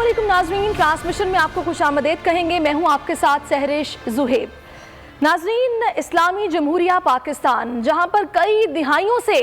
अस्सलामुअलैकुम नाजरीन, ट्रांसमिशन में आपको खुशामदीद कहेंगे। मैं हूं आपके साथ सहरिश जुहेब। नाजरीन, इस्लामी जमहूरिया पाकिस्तान जहां पर कई दिहाइयों से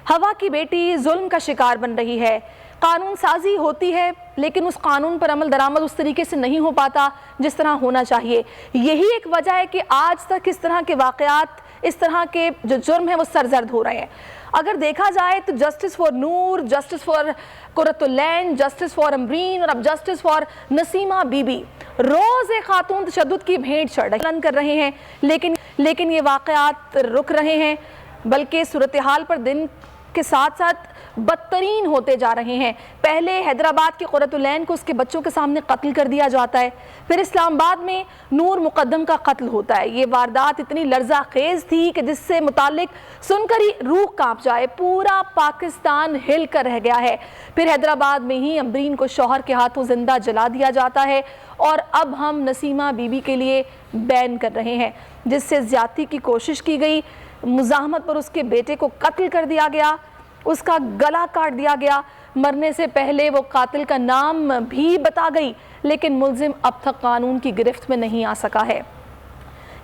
हवा की बेटी जुल्म का शिकार बन रही है, कानून साजी होती है लेकिन उस कानून पर अमल दरामद उस तरीके से नहीं हो पाता जिस तरह होना चाहिए। यही एक वजह है कि आज तक इस तरह के वाक़यात, इस तरह के जो जुर्म हैं वो सरजर्द हो रहे हैं। अगर देखा जाए तो justice for Noor, justice for Qurratulain, justice for Amreen और अब जस्टिस फॉर नसीमा बीबी रोज़ एक खातून तशद्दुद की भेंट चढ़ कर रहे हैं, लेकिन ये वाक़यात रुक रहे हैं, बल्कि सूरत हाल पर दिन के साथ साथ बदतरीन होते जा रहे हैं। पहले हैदराबाद के कुर्रतुल-ऐन को उसके बच्चों के सामने कत्ल कर दिया जाता है, फिर इस्लामाबाद में नूर मुकद्दम का कत्ल होता है। ये वारदात इतनी लर्जा खेज थी कि जिससे मुतालिक सुनकर ही रूह कांप जाए, पूरा पाकिस्तान हिल कर रह गया है। फिर हैदराबाद में ही अमरीन को शौहर के हाथों जिंदा जला दिया जाता है और अब हम नसीमा बीबी के लिए बैन कर रहे हैं, जिससे ज्यादती की कोशिश की गई, मुज़ाहमत पर उसके बेटे को कत्ल कर दिया गया, उसका गला काट दिया गया। मरने से पहले वो कातिल का नाम भी बता गई, लेकिन मुल्जिम अब तक कानून की गिरफ्त में नहीं आ सका है।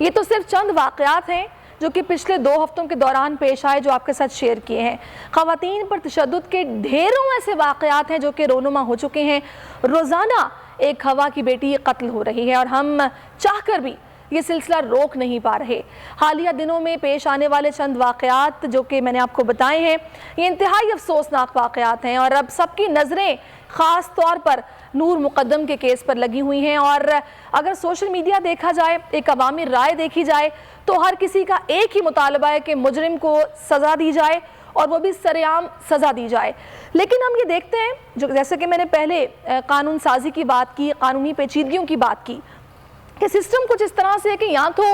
ये तो सिर्फ चंद वाक़यात हैं जो कि पिछले 2 हफ्तों के दौरान पेश आए, जो आपके साथ शेयर किए हैं। ख़वातीन पर तशद्दुद के ढेरों ऐसे वाक़यात हैं जो कि रोनुमा हो चुके हैं। रोज़ाना एक हवा की बेटी कत्ल हो रही है और हम चाहकर भी ये सिलसिला रोक नहीं पा रहे। हालिया दिनों में पेश आने वाले चंद वाक़यात जो कि मैंने आपको बताए हैं, ये इंतहाई अफसोसनाक वाक़यात हैं और अब सबकी नज़रें ख़ास तौर पर नूर मुकद्दम के केस पर लगी हुई हैं। और अगर सोशल मीडिया देखा जाए, एक अवामी राय देखी जाए, तो हर किसी का एक ही मुतालबा है कि मुजरिम को सज़ा दी जाए और वो भी सरेआम सज़ा दी जाए। लेकिन हम ये देखते हैं, जो जैसे कि मैंने पहले कानून साजी की बात की, कानूनी पेचीदगियों की बात की, कि सिस्टम कुछ इस तरह से है कि या तो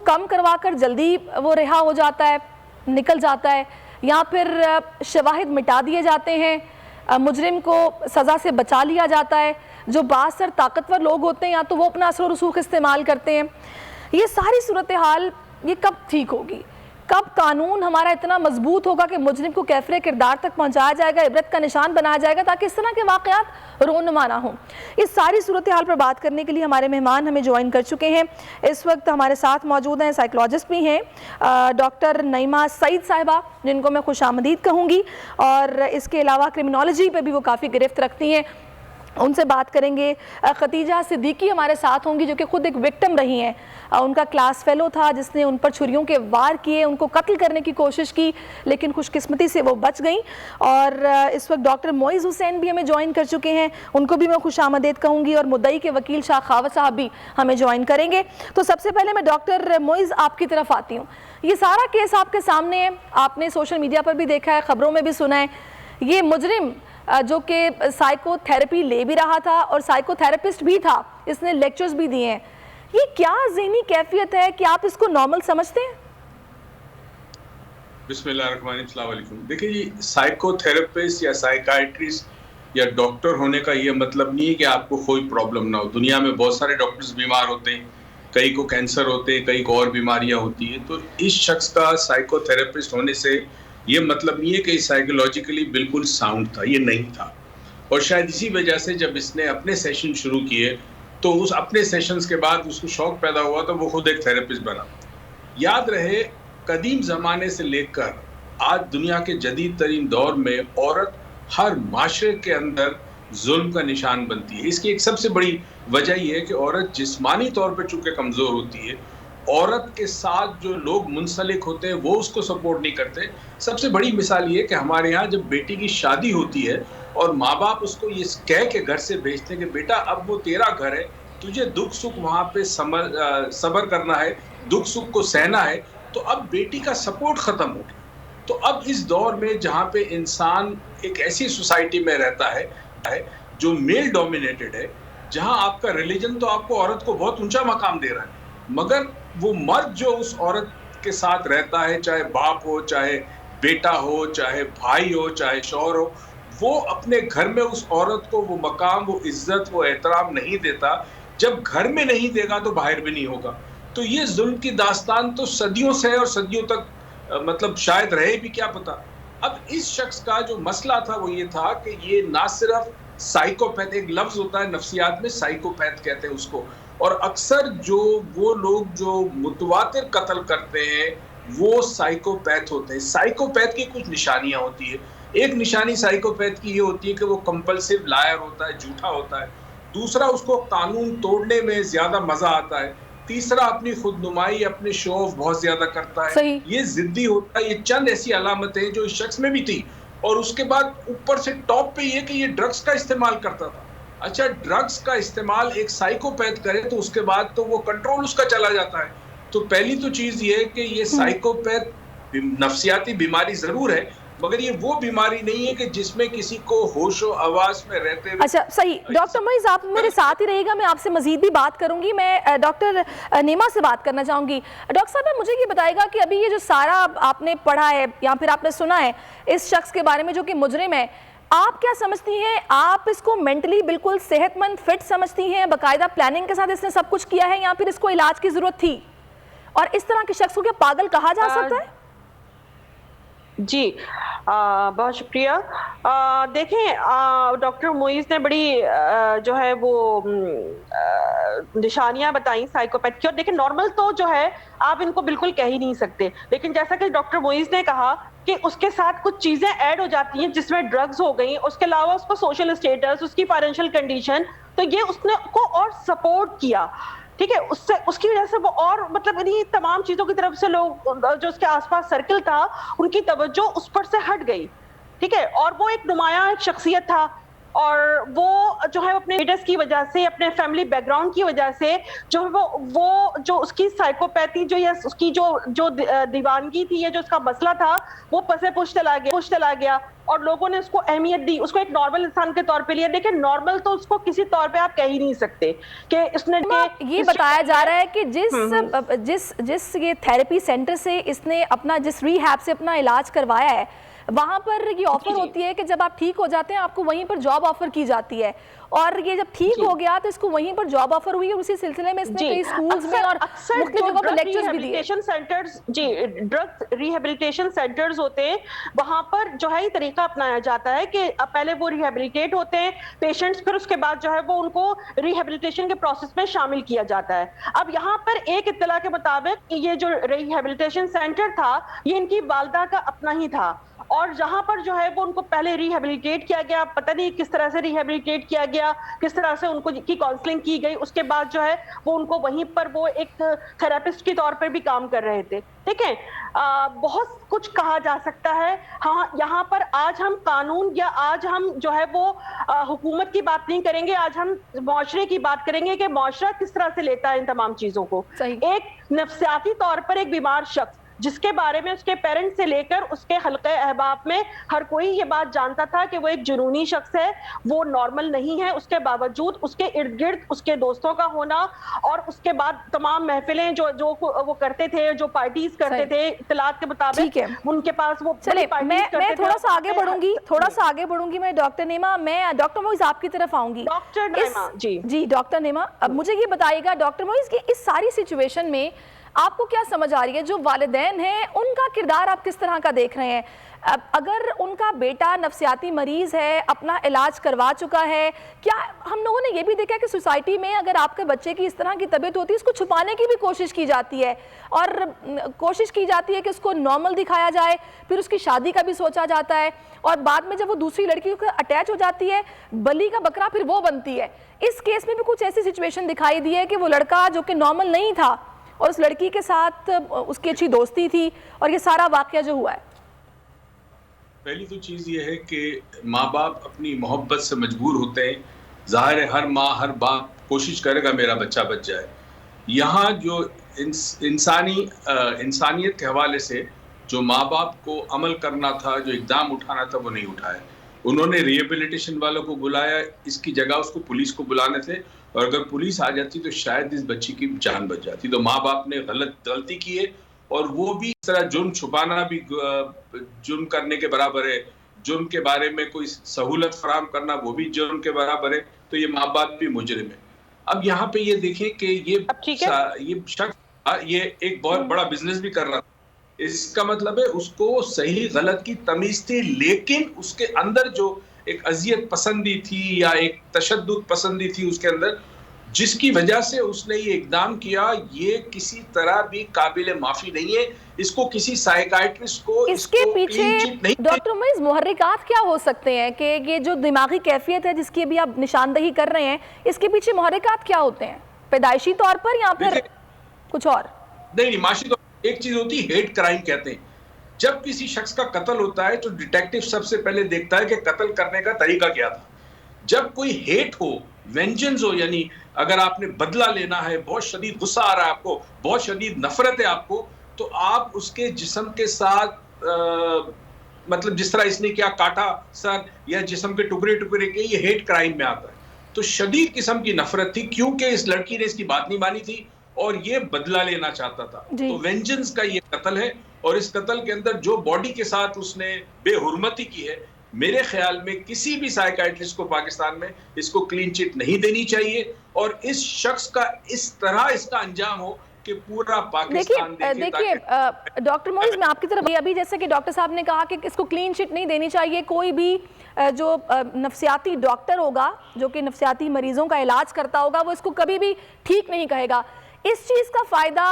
कम करवा कर जल्दी वो रिहा हो जाता है, निकल जाता है, या फिर शवाहिद मिटा दिए जाते हैं, मुजरिम को सज़ा से बचा लिया जाता है। जो बासर ताकतवर लोग होते हैं या तो वो अपना असर और रसूख इस्तेमाल करते हैं। ये सारी सूरत हाल ये कब ठीक होगी? कब कानून हमारा इतना मजबूत होगा कि मुजरिम को कैफरे किरदार तक पहुंचाया जाएगा, इबरत का निशान बनाया जाएगा, ताकि इस तरह के वाक़यात रोनुमा ना हो? इस सारी सूरत हाल पर बात करने के लिए हमारे मेहमान हमें ज्वाइन कर चुके हैं। इस वक्त हमारे साथ मौजूद हैं, साइकोलॉजिस्ट भी हैं, डॉक्टर नईमा सईद साहिबा, जिनको मैं खुशामदीद कहूँगी, और इसके अलावा क्रिमिनोलॉजी पर भी वो काफ़ी गिरफ्त रखती हैं। उनसे बात करेंगे। खतीजा सिद्दीकी हमारे साथ होंगी, जो कि खुद एक विक्टिम रही हैं। उनका क्लास फेलो था जिसने उन पर छुरियों के वार किए, उनको कत्ल करने की कोशिश की, लेकिन खुशकिस्मती से वो बच गई। और इस वक्त डॉक्टर मोइज़ हुसैन भी हमें ज्वाइन कर चुके हैं, उनको भी मैं खुशामदीद कहूँगी, और मुद्दई के वकील शाह खावत साहब भी हमें ज्वाइन करेंगे। तो सबसे पहले मैं डॉक्टर मोइज़ आपकी तरफ आती हूँ। ये सारा केस आपके सामने है, आपने सोशल मीडिया पर भी देखा है, ख़बरों में भी सुना है। ये मुजरिम जो कि साइकोथेरेपी ले भी रहा था और साइकोथेरेपिस्ट भी था, इसने लेक्चर्स भी दिए हैं, ये क्या ज़हनी कैफियत है कि आप इसको नॉर्मल समझते हैं? बिस्मिल्लाहिर्रहमानिर्रहीम। देखिए जी, साइकोथेरेपिस्ट या साइकाइट्रिस्ट या डॉक्टर होने का ये मतलब नहीं है कि आपको कोई प्रॉब्लम ना हो। दुनिया में बहुत सारे डॉक्टर्स बीमार होते हैं, कई को कैंसर होते हैं, कई को और बीमारियां होती हैं। तो इस शख्स का साइकोथेरेपिस्ट होने से ये मतलब नहीं है कि साइकोलॉजिकली बिल्कुल साउंड था, ये नहीं था। और शायद इसी वजह से जब इसने अपने सेशन शुरू किए तो उस अपने सेशंस के बाद उसको शौक पैदा हुआ तो वो खुद एक थेरेपिस्ट बना। याद रहे, कदीम ज़माने से लेकर आज दुनिया के जदीद तरीन दौर में औरत हर माशरे के अंदर जुल्म का निशान बनती है। इसकी एक सबसे बड़ी वजह यह है कि औरत जिस्मानी तौर पर चूँकि कमज़ोर होती है, औरत के साथ जो लोग मुंसलिक होते हैं वो उसको सपोर्ट नहीं करते। सबसे बड़ी मिसाल ये कि हमारे यहाँ जब बेटी की शादी होती है और माँ बाप उसको ये कह के घर से भेजते हैं कि बेटा अब वो तेरा घर है, तुझे दुख सुख वहाँ पे सब्र करना है, दुख सुख को सहना है, तो अब बेटी का सपोर्ट ख़त्म हो गया। तो अब इस दौर में जहाँ पे इंसान एक ऐसी सोसाइटी में रहता है जो मेल डोमिनेटेड है, जहाँ आपका रिलीजन तो आपको औरत को बहुत ऊंचा मकाम दे रहा है, मगर वो मर्द जो उस औरत के साथ रहता है, चाहे बाप हो, चाहे बेटा हो, चाहे भाई हो, चाहे शौहर हो, वो अपने घर में उस औरत को वो मकाम, वो इज्जत, वो एहतराम नहीं देता। जब घर में नहीं देगा तो बाहर भी नहीं होगा। तो ये जुल्म की दास्तान तो सदियों से है और सदियों तक मतलब शायद रहे भी, क्या पता। अब इस शख्स का जो मसला था वो ये था कि ये ना सिर्फ साइकोपैथ एक लफ्ज होता है नफ्सियात में, साइकोपैथ कहते हैं उसको। और अक्सर जो वो लोग जो मुतवातिर कत्ल करते हैं वो साइकोपैथ होते हैं। साइकोपैथ की कुछ निशानियां होती है। एक निशानी साइकोपैथ की ये होती है कि वो कंपल्सिव लायर होता है, झूठा होता है। दूसरा, उसको कानून तोड़ने में ज्यादा मजा आता है। तीसरा, अपनी खुदनुमाई, अपने शो ऑफ बहुत ज्यादा करता है। ये जिद्दी होता है। ये चंद ऐसी अलामतें जो इस शख्स में भी थी। और उसके बाद ऊपर से टॉप पे ये कि ये ड्रग्स का इस्तेमाल करता था। अच्छा, ड्रग्स का इस्तेमाल एक साइकोपैथ करे तो उसके बाद तो वो कंट्रोल उसका चला जाता है। तो पहली तो चीज ये है कि ये साइकोपैथ नफ्सियाती बीमारी जरूर है, मगर ये वो बीमारी नहीं है कि जिसमें किसी को होशो आवाज में रहते हुए। अच्छा, सही। डॉक्टर मोइज, आप मेरे साथ ही रहिएगा, मैं आपसे मजीद भी बात करूंगी। मैं डॉक्टर नीमा से बात करना चाहूंगी। डॉक्टर साहब, मुझे ये बताएगा कि अभी ये जो सारा आपने पढ़ा है या फिर आपने सुना है इस शख्स के बारे में जो कि मुजरिम है, आप क्या समझती हैं? आप इसको मेंटली बिल्कुल सेहतमंद, फिट समझती हैं? बाकायदा प्लानिंग के साथ इसने सब कुछ किया है या फिर इसको इलाज की जरूरत थी? और इस तरह के शख्स को क्या पागल कहा जा सकता है? जी, बहुत शुक्रिया। देखें, डॉक्टर मोइज ने बड़ी जो है वो निशानियां बताई साइकोपैथ की। और देखें, नॉर्मल तो जो है आप इनको बिल्कुल कह ही नहीं सकते, लेकिन जैसा कि डॉक्टर मोइज ने कहा कि उसके साथ कुछ चीजें ऐड हो जाती हैं जिसमें ड्रग्स हो गई, उसके अलावा उसको सोशल स्टेटस, उसकी फाइनेंशियल कंडीशन, तो ये उसने को और सपोर्ट किया। ठीक है, उससे उसकी वजह से वो और मतलब इन्हीं तमाम चीजों की तरफ से लोग जो उसके आसपास सर्कल था उनकी तवज्जो उस पर से हट गई। ठीक है, और वो एक नुमाया एक शख्सियत था और वो जो है अपने स्टेटस की वजह से, अपने फैमिली बैकग्राउंड की वजह से जो है वो जो उसकी साइकोपैथी जो या उसकी जो दीवानगी थी या जो उसका मसला था वो पसे पुश चला गया और लोगों ने उसको अहमियत दी, उसको एक नॉर्मल इंसान के तौर पे लिया। देखिए, नॉर्मल तो उसको किसी तौर पे आप कह ही नहीं सकते कि इसने ये बताया जा रहा है कि जिस ये थेरेपी सेंटर से इसने अपना, जिस रिहैब से अपना इलाज करवाया है, वहां पर ये ऑफर होती है कि जब आप ठीक हो जाते हैं आपको वहीं पर जॉब ऑफर की जाती है। और ये जब ठीक हो गया तो इसको वहीं पर जॉब ऑफर हुई और उसी सिलसिले में इसने कई स्कूल्स में और मुख्तलिफ जगहों पर लेक्चर्स भी दिए। सेंटर्स, जी, ड्रग रिहेबिलिटेशन सेंटर्स होते हैं, वहां पर जो है ये तरीका अपनाया जाता है कि पहले वो रिहेबिलिटेट होते हैं पेशेंट्स, फिर उसके बाद जो है वो उनको रिहेबिलिटेशन के प्रोसेस में शामिल किया जाता है। अब यहाँ पर एक इत्तला के मुताबिक ये जो रिहेबिलिटेशन सेंटर था ये इनकी वालदा का अपना ही था और जहां पर जो है वो उनको पहले रिहेबिलिटेट किया गया, पता नहीं किस तरह से रिहेबिलिटेट किया गया, किस तरह से उनको की काउंसलिंग की गई, उसके बाद जो है वो उनको वहीं पर वो एक थेरेपिस्ट के तौर पर भी काम कर रहे थे। ठीक है, बहुत कुछ कहा जा सकता है। हाँ, यहाँ पर आज हम कानून या आज हम जो है वो हुकूमत की बात नहीं करेंगे, आज हम मुआशरे की बात करेंगे कि मुआशरा किस तरह से लेता है इन तमाम चीजों को। एक नफ्सियाती तौर पर एक बीमार शख्स जिसके बारे में उसके पेरेंट्स से लेकर उसके हल्के अहबाब में हर कोई ये बात जानता था कि वो एक जुनूनी शख्स है, वो नॉर्मल नहीं है, उसके बावजूद उसके इर्द गिर्द उसके दोस्तों का होना और उसके बाद तमाम महफिलें जो वो करते थे, जो पार्टीज करते थे, इत्तलात के मुताबिक उनके पास वो चले। मैं थोड़ा सा आगे बढ़ूंगी मैं डॉक्टर नीमा, मैं डॉक्टर मोइज आपकी तरफ आऊंगी। डॉक्टर नीमा, जी डॉक्टर नीमा, अब मुझे ये बताइएगा डॉक्टर मोइज कि इस सारी सिचुएशन में आपको क्या समझ आ रही है? जो वालिदैन हैं उनका किरदार आप किस तरह का देख रहे हैं? अगर उनका बेटा नफ्सियाती मरीज है, अपना इलाज करवा चुका है, क्या हम लोगों ने ये भी देखा कि सोसाइटी में अगर आपके बच्चे की इस तरह की तबीयत होती है उसको छुपाने की भी कोशिश की जाती है और कोशिश की जाती है कि उसको नॉर्मल दिखाया जाए, फिर उसकी शादी का भी सोचा जाता है और बाद में जब वो दूसरी लड़की को अटैच हो जाती है बली का बकरा फिर वो बनती है। इस केस में भी कुछ ऐसी सिचुएशन दिखाई दी है कि वो लड़का जो कि नॉर्मल नहीं था और उस लड़की के साथ उसकी अच्छी दोस्ती थी और ये सारा वाकया जो हुआ है। पहली तो चीज़ ये है कि माँ बाप अपनी मोहब्बत से मजबूर होते हैं। ज़ाहिर है हर माँ हर बाप कोशिश करेगा मेरा बच्चा बच जाए। यहाँ जो इंसानियत के हवाले से जो माँ बाप को अमल करना था, जो इक़दाम उठाना था, वो नहीं उठाया। उन्होंने रिहेबिलिटेशन वालों को बुलाया, इसकी जगह उसको पुलिस को बुलाने थे और अगर पुलिस आ जाती तो शायद इस बच्ची की जान बच जाती। तो माँ बाप ने गलती की है और वो भी इस तरह जुर्म छुपाना भी जुर्म करने के बराबर है। जुर्म के बारे में कोई सहूलत फराहम करना वो भी जुर्म के बराबर है। तो ये माँ बाप भी मुजरिम है। अब यहाँ पे ये देखें कि ये शख्स ये एक बहुत बड़ा बिजनेस भी कर रहा था। इसका मतलब है उसको सही गलत की तमीज थी, लेकिन उसके अंदर जो एक अजियत पसंदी थी या एक तशद्दुद पसंदी थी उसके अंदर, जिसकी वजह से उसने ये इकदाम किया, ये किसी तरह भी काबिल माफी नहीं है। इसको किसी साइकाइट्रिस्ट को इसके पीछे डॉक्टर मुइज़ मुहर्रिकात क्या हो सकते हैं कि ये जो दिमागी कैफियत है जिसकी अभी आप निशानदही कर रहे हैं, इसके पीछे मुहर्रिकात क्या होते हैं, पैदाइशी तौर पर या फिर कुछ और? नहीं, माशी तो एक चीज होती है, हेट क्राइम कहते हैं। जब किसी शख्स का कत्ल होता है तो डिटेक्टिव सबसे पहले देखता है कि कत्ल करने का तरीका क्या था। जब कोई हेट हो, वेंजेंस हो, यानी अगर आपने बदला लेना है, बहुत शदीद गुस्सा आ रहा है आपको, बहुत शदीद नफरत है आपको, तो आप उसके जिस्म के साथ मतलब जिस तरह इसने क्या काटा सर या जिस्म के टुकड़े टुकड़े के, ये हेट क्राइम में आता है। तो शदीद किस्म की नफरत थी क्योंकि इस लड़की ने इसकी बात नहीं मानी थी और ये बदला लेना चाहता था। तो वेंजेंस का ये कत्ल है और इस कत्ल के अंदर जो बॉडी के साथ उसने बेहुरमती की है, मेरे ख्याल में किसी भी साइकाइट्रिस्ट को पाकिस्तान में इसको क्लीन चिट नहीं देनी चाहिए और इस शख्स का इस तरह इसका अंजाम हो कि पूरा पाकिस्तान देखिए डॉक्टर मुइज़, मैं आपकी तरफ अभी जैसे कि डॉक्टर साहब ने कहा कि इसको क्लीन चिट नहीं देनी चाहिए, कोई भी जो नफ्सियाती डॉक्टर होगा जो कि नफ्सियाती मरीजों का इलाज करता होगा वो इसको कभी भी ठीक नहीं कहेगा। इस चीज़ का फ़ायदा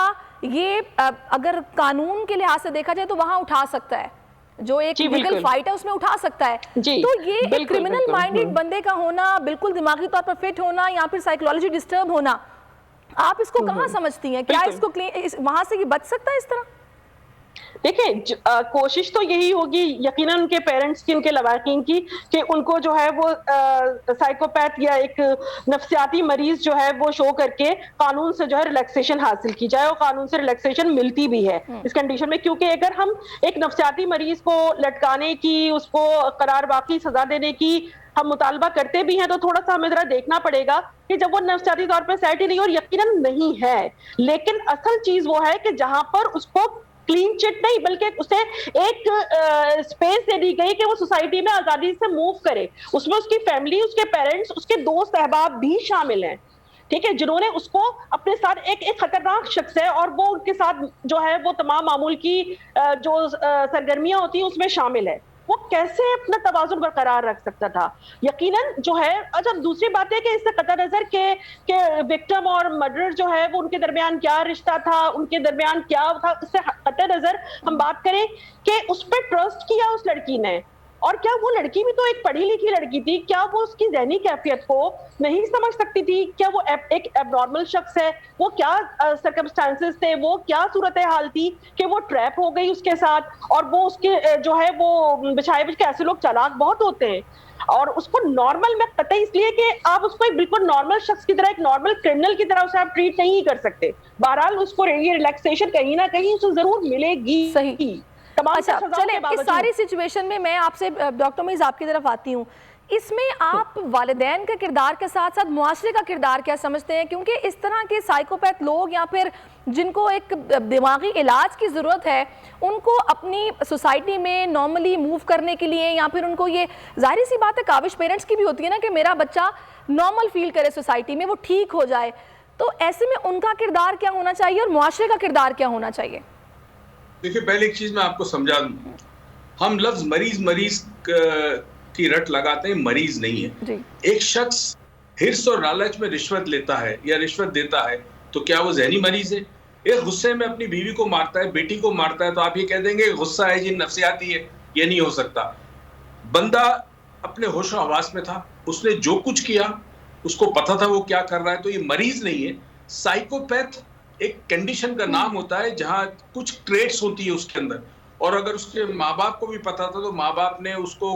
ये अगर कानून के लिहाज से देखा जाए तो वहाँ उठा सकता है, जो एक लीगल फाइट है उसमें उठा सकता है। तो ये क्रिमिनल माइंडेड बंदे का होना, बिल्कुल दिमागी तौर पर फिट होना या फिर साइकोलॉजी डिस्टर्ब होना, आप इसको कहाँ समझती हैं? क्या इसको वहां से ये बच सकता है इस तरह? देखिए कोशिश तो यही होगी यकीनन उनके पेरेंट्स की, उनके लवाकिन की, कि उनको जो है वो साइकोपैथ या एक नफ्सियाती मरीज जो है वो शो करके कानून से जो है रिलैक्सेशन हासिल की जाए, और कानून से रिलैक्सेशन मिलती भी है इस कंडीशन में। क्योंकि अगर हम एक नफ्सियाती मरीज को लटकाने की, उसको करार वाकई सजा देने की हम मुतालबा करते भी हैं, तो थोड़ा सा हमें जरा देखना पड़ेगा कि जब वो नफ्सियाती तौर पर सेट ही नहीं, और यकीनन नहीं है, लेकिन असल चीज वो है कि जहां पर उसको क्लीन चिट नहीं बल्कि उसे एक स्पेस दे दी गई कि वो सोसाइटी में आजादी से मूव करे, उसमें उसकी फैमिली, उसके पेरेंट्स, उसके दोस्त अहबाब भी शामिल हैं, ठीक है, जिन्होंने उसको अपने साथ एक खतरनाक शख्स है और वो उनके साथ जो है वो तमाम मामूल की जो सरगर्मियां होती हैं उसमें शामिल है। वो कैसे अपना तवाज़ुन बरकरार रख सकता था? यकीनन जो है। अच्छा, दूसरी बात है कि इससे कतई नजर के विक्टिम और मर्डरर जो है वो उनके दरमियान क्या रिश्ता था, उनके दरमियान क्या था, इससे कतई नजर हम बात करें कि उस पर ट्रस्ट किया उस लड़की ने, और क्या वो लड़की भी तो एक पढ़ी लिखी लड़की थी, क्या वो उसकी ज़हनी कैफियत को नहीं समझ सकती थी? क्या वो एक एबनॉर्मल शख्स है? वो क्या सर्कमस्टांसेस थे, वो क्या सूरत हाल थी कि वो ट्रैप हो गई उसके साथ, और वो उसके जो है वो बिछाए बिछ ऐसे लोग चालाक बहुत होते हैं, और उसको नॉर्मल में कतई इसलिए कि आप उसको एक बिल्कुल नॉर्मल शख्स की तरह, एक नॉर्मल क्रिमिनल की तरह उसे आप ट्रीट नहीं कर सकते। बहरहाल उसको ये रिलैक्सेशन कहीं ना कहीं उसे जरूर मिलेगी। सही। अच्छा, चले इस सारी सिचुएशन में मैं आपसे डॉक्टर मुइज़ आपकी तरफ आती हूँ, इसमें आप वालिदैन के किरदार के साथ साथ मुआशरे का किरदार क्या समझते हैं? क्योंकि इस तरह के साइकोपैथ लोग या फिर जिनको एक दिमागी इलाज की ज़रूरत है, उनको अपनी सोसाइटी में नॉर्मली मूव करने के लिए, या फिर उनको ये जाहिर सी बात है काविश पेरेंट्स की भी होती है ना कि मेरा बच्चा नॉर्मल फील करे सोसाइटी में, वो ठीक हो जाए, तो ऐसे में उनका किरदार क्या होना चाहिए और मुआशरे का किरदार क्या होना चाहिए? देखिए, पहले एक चीज मैं आपको समझा दूं, हम लफ्ज मरीज की रट लगाते हैं, मरीज नहीं है। एक शख्स हिर्स और लालच में रिश्वत लेता है या रिश्वत देता है तो क्या वो ज़हनी मरीज है? एक गुस्से में अपनी बीवी को मारता है, बेटी को मारता है, तो आप ये कह देंगे गुस्सा है जी, नफ्सियाती है? ये नहीं हो सकता। बंदा अपने होशो हवास में था, उसने जो कुछ किया उसको पता था वो क्या कर रहा है, तो ये मरीज नहीं है। साइकोपैथ एक कंडीशन का नाम होता है जहां कुछ ट्रेट्स होती है उसके अंदर, और अगर उसके माँ बाप को भी पता था तो माँ बाप ने उसको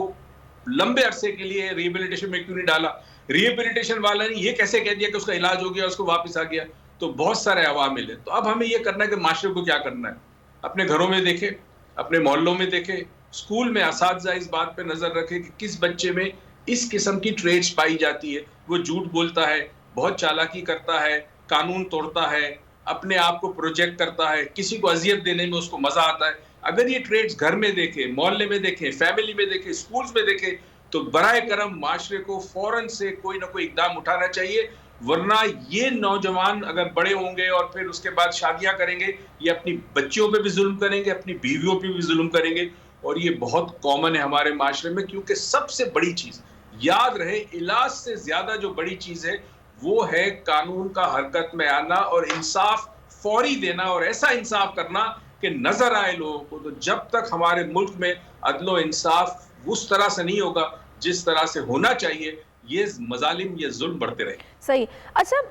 लंबे अरसे के लिए रिहेबिलिटेशन में क्यों नहीं डाला? रिहेबिलिटेशन वाला ने ये कैसे कह दिया कि उसका इलाज हो गया, उसको वापस आ गया? तो बहुत सारे अवामिल है। तो अब हमें ये करना है कि माशरे को क्या करना है, अपने घरों में देखे, अपने मोहल्लों में देखे, स्कूल में असातिज़ा इस बात पे नजर रखे कि किस बच्चे में इस किस्म की ट्रेट्स पाई जाती है। वो झूठ बोलता है, बहुत चालाकी करता है, कानून तोड़ता है, अपने आप को प्रोजेक्ट करता है, किसी को अजियत देने में उसको मजा आता है। अगर ये ट्रेड्स घर में देखे, मोहल्ले में देखे, फैमिली में देखे, स्कूल्स में देखे, तो बराए करम माशरे को फौरन से कोई ना कोई इकदाम उठाना चाहिए, वरना ये नौजवान अगर बड़े होंगे और फिर उसके बाद शादियां करेंगे, ये अपनी बच्चियों पे भी जुल्म करेंगे, अपनी बीवियों पे भी जुल्म करेंगे, और ये बहुत कॉमन है हमारे माशरे में, क्योंकि सबसे बड़ी चीज याद रहे, इलाज से ज्यादा जो बड़ी चीज है वो है कानून का हरकत में आना और इंसाफ फौरी देना, और ऐसा इंसाफ करना कि नजर आए लोगों को। तो जब तक हमारे मुल्क में अदलो इंसाफ उस तरह से नहीं होगा जिस तरह से होना चाहिए, ये मजालिम, ये जुल्म बढ़ते रहे। सही। अच्छा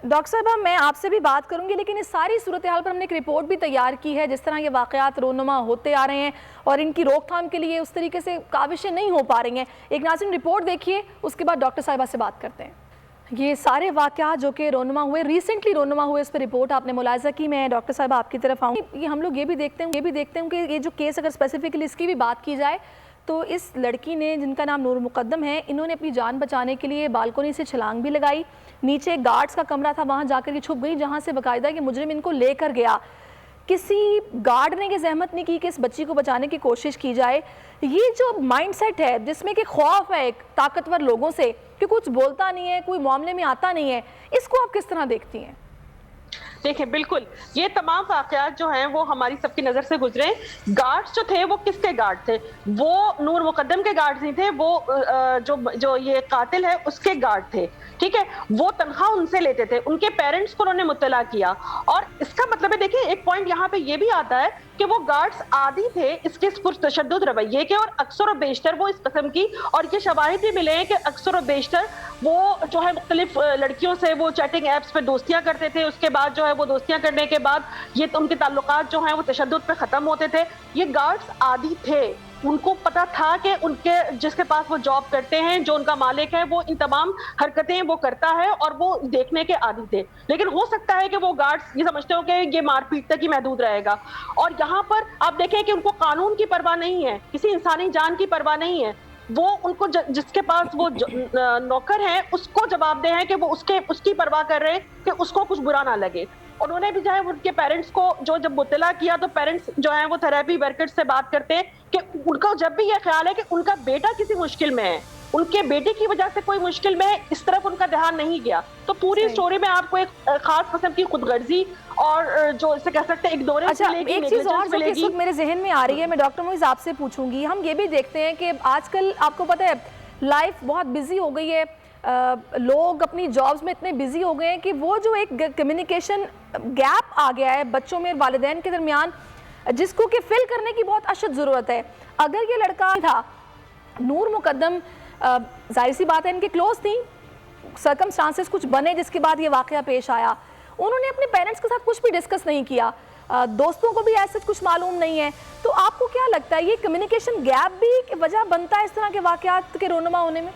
डॉक्टर साहबा, मैं आपसे भी बात करूंगी, लेकिन इस सारी सूरत हाल पर हमने एक रिपोर्ट भी तैयार की है। जिस तरह ये वाक़यात रोनुमा होते आ रहे हैं और इनकी रोकथाम के लिए उस तरीके से काविशें नहीं हो पा रही हैं, एक नाज़रीन रिपोर्ट देखिए, उसके बाद डॉक्टर साहिबा से बात करते हैं। ये सारे वाक़यात जो कि रोनुमा हुए, रिसेंटली रोनुमा हुए, इस पर रिपोर्ट आपने मुलाहिज़ा की। मैं डॉक्टर साहिबा आपकी तरफ आऊँ। ये हम लोग ये भी देखते हैं कि ये जो केस अगर स्पेसिफिकली इसकी भी बात की जाए तो इस लड़की ने, जिनका नाम नूर मुकद्दम है, इन्होंने अपनी जान बचाने के लिए बालकोनी से छलांग भी लगाई। नीचे गार्ड्स का कमरा था, वहाँ जाकर ये छुप गई, जहाँ से बाकायदा कि मुजरिम इनको लेकर गया। किसी गार्ड ने ये जहमत नहीं की कि इस बच्ची को बचाने की कोशिश की जाए। ये जो माइंडसेट है जिसमें कि खौफ है एक ताकतवर लोगों से कि कुछ बोलता नहीं है, कोई मामले में आता नहीं है, इसको आप किस तरह देखती हैं? देखिए, बिल्कुल ये तमाम वाक़यात जो हैं वो हमारी सबकी नज़र से गुजरे। गार्ड्स जो थे वो किसके गार्ड थे? वो नूर मुकद्दम के गार्ड्स नहीं थे, वो जो ये कातिल है उसके गार्ड थे। ठीक है, वो तनख्वाह उनसे लेते थे, उनके पेरेंट्स को उन्होंने मुत्तला किया। और इसका मतलब है, देखिए एक पॉइंट यहाँ पे ये भी आता है कि वो गार्ड्स आदी थे इसके पुरतशद्दुद रवैये के, और अक्सर और बेशतर वो इस कस्म की, और ये शवाहिद भी मिले हैं कि अक्सर और बेशतर वो जो है मुख्तलिफ लड़कियों से वो चैटिंग ऐप्स पे दोस्तियां करते थे। उसके बाद जो है वो दोस्तियां करने के बाद ये उनके ताल्लुकात जो हैं वो तशद्दुद पे खत्म होते थे। ये गार्ड्स आदी थे, उनको पता था कि उनके जिसके पास वो जॉब करते हैं, जो उनका मालिक है, वो इन तमाम हरकतें वो करता है और वो देखने के आदी थे। लेकिन हो सकता है कि वो गार्ड्स ये समझते हो कि ये मारपीट तक ही महदूद रहेगा। और यहाँ पर आप देखें कि उनको कानून की परवाह नहीं है, किसी इंसानी जान की परवाह नहीं है। वो उनको जिसके पास वो नौकर है उसको जवाबदेह है कि वो उसकी परवाह कर रहे हैं कि उसको कुछ बुरा ना लगे। उन्होंने भी जो है उनके पेरेंट्स को जब मुत्तला किया, तो पेरेंट्स जो है वो थेरेपी वर्कर्स से बात करते हैं कि उनका जब भी यह ख्याल है कि उनका बेटा किसी मुश्किल में है, उनके बेटे की वजह से कोई मुश्किल में है, इस तरफ उनका ध्यान नहीं गया। तो पूरी स्टोरी में आपको एक खास किस्म की खुदगर्जी और जो इसे कह सकते हैं इग्नोरेंस मिलेगी। एक चीज और जो इस वक्त मेरे जहन में आ रही है, मैं डॉक्टर मोइज आपसे पूछूंगी। हम ये भी देखते हैं कि आजकल आपको पता है लाइफ बहुत बिजी हो गई है, लोग अपनी जॉब्स में इतने बिजी हो गए हैं कि वो जो एक कम्युनिकेशन गैप आ गया है बच्चों में वालिदैन के दरमियान, जिसको कि फिल करने की बहुत अशद ज़रूरत है। अगर ये लड़का था नूर मुकद्दम, जाहिर सी बात है इनके क्लोज थी, सर्कमस्टांसेस कुछ बने जिसके बाद ये वाक़या पेश आया, उन्होंने अपने पेरेंट्स के साथ कुछ भी डिस्कस नहीं किया, दोस्तों को भी ऐसा कुछ मालूम नहीं है। तो आपको क्या लगता है ये कम्युनिकेशन गैप भी वजह बनता है इस तरह के वाक़यात के रोनुमा होने में?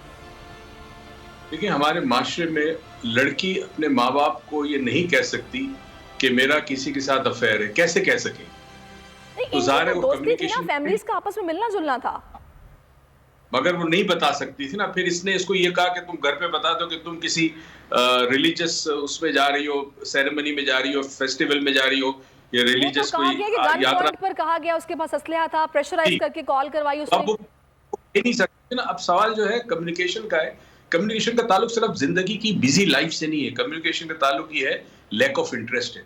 देखिए, हमारे माशरे में लड़की अपने माँ बाप को ये नहीं कह सकती कि मेरा किसी के साथ अफेयर है, कैसे कह सके? तो ज़ाहिर है वो कम्युनिकेशन, फैमिलीज का आपस में मिलना जुलना था, मगर वो नहीं बता सकती थी ना। फिर इसने इसको ये कहा कि तुम घर पे बता दो कि तुम किसी रिलीजियस उसमें जा रही हो, सेरेमनी में जा रही हो, फेस्टिवल में जा रही हो, या रिलीजियस कोई यात्रा पर कहा गया, उसके पास असलहा था, प्रेशराइज करके कॉल करवाई उसने। अब वो नहीं सकते ना। अब सवाल जो है कम्युनिकेशन का है। कम्युनिकेशन का ताल्लुक सिर्फ जिंदगी की बिजी लाइफ से नहीं है, कम्युनिकेशन का ताल्लुक ये है लैक ऑफ इंटरेस्ट है।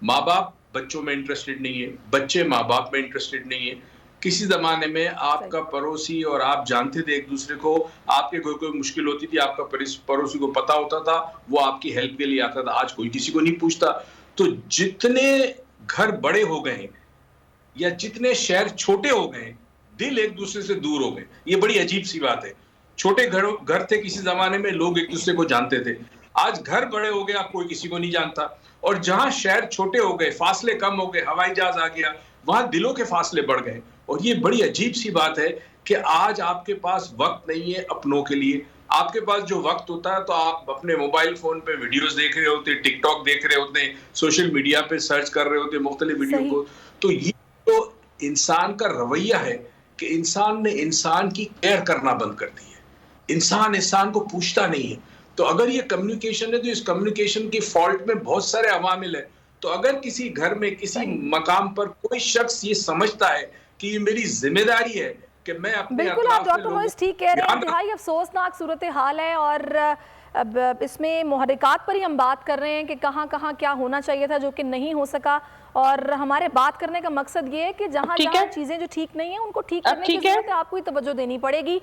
माँ बाप बच्चों में इंटरेस्टेड नहीं है, बच्चे माँ बाप में इंटरेस्टेड नहीं है। किसी जमाने में आपका पड़ोसी और आप जानते थे एक दूसरे को, आपके कोई मुश्किल होती थी, आपका पड़ोसी को पता होता था, वो आपकी हेल्प के लिए आता था। आज कोई किसी को नहीं पूछता। तो जितने घर बड़े हो गए या जितने शहर छोटे हो गए, दिल एक दूसरे से दूर हो गए। ये बड़ी अजीब सी बात है। छोटे घर थे किसी जमाने में, लोग एक दूसरे को जानते थे। आज घर बड़े हो गए, आप कोई किसी को नहीं जानता। और जहां शहर छोटे हो गए, फासले कम हो गए, हवाई जहाज आ गया, वहां दिलों के फासले बढ़ गए। और ये बड़ी अजीब सी बात है कि आज आपके पास वक्त नहीं है अपनों के लिए। आपके पास जो वक्त होता है तो आप अपने मोबाइल फोन पे वीडियोस देख रहे होते, टिकटॉक देख रहे होते, सोशल मीडिया पे सर्च कर रहे होते मुख्तलिफ वीडियो को। तो ये तो इंसान का रवैया है कि इंसान ने इंसान की केयर करना बंद कर दी है। इंसान को पूछता नहीं है। तो अगर ये कम्युनिकेशन है तो इस कम्युनिकेशन के फॉल्ट में बहुत सारे अवामिल है। तो अगर किसी घर में किसी मकाम पर कोई शख्स ये समझता है कि ये मेरी जिम्मेदारी है कि मैं अपने बिल्कुल, आप डॉक्टर मोइज ठीक कह रहे हैं। इंतहाई अफसोसनाक सूरत हाल है और अब इसमें मुहर्रिकात पर ही हम बात कर रहे हैं कि कहाँ कहाँ क्या होना चाहिए था जो कि नहीं हो सका, और हमारे बात करने का मकसद ये है कि जहाँ जहाँ चीज़ें जो ठीक नहीं है उनको ठीक करने की जरूरत है, आपको ही तवज्जो देनी पड़ेगी,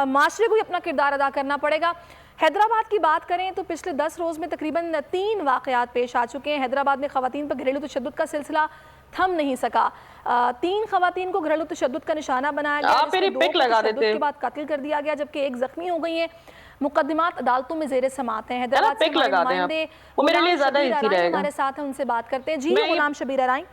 माशरे को ही अपना किरदार अदा करना पड़ेगा। हैदराबाद की बात करें तो पिछले 10 रोज़ में तकरीबन 3 वाक़यात पेश आ चुके हैं। हैदराबाद में ख़वातीन पर घरेलू तशद्दुद का सिलसिला थम नहीं सका। 3 ख़वातीन को घरेलू तशद्दुद का निशाना बनाया गया, तशद्दुद के बाद कत्ल कर दिया गया, जबकि एक ज़ख्मी हो गई है। मुकदमात अदालतों में ज़ेरे समाअत हैं। हैदराबाद से हमारे साथ हैं, उनसे बात करते हैं। जी गुलाम शबीर राय,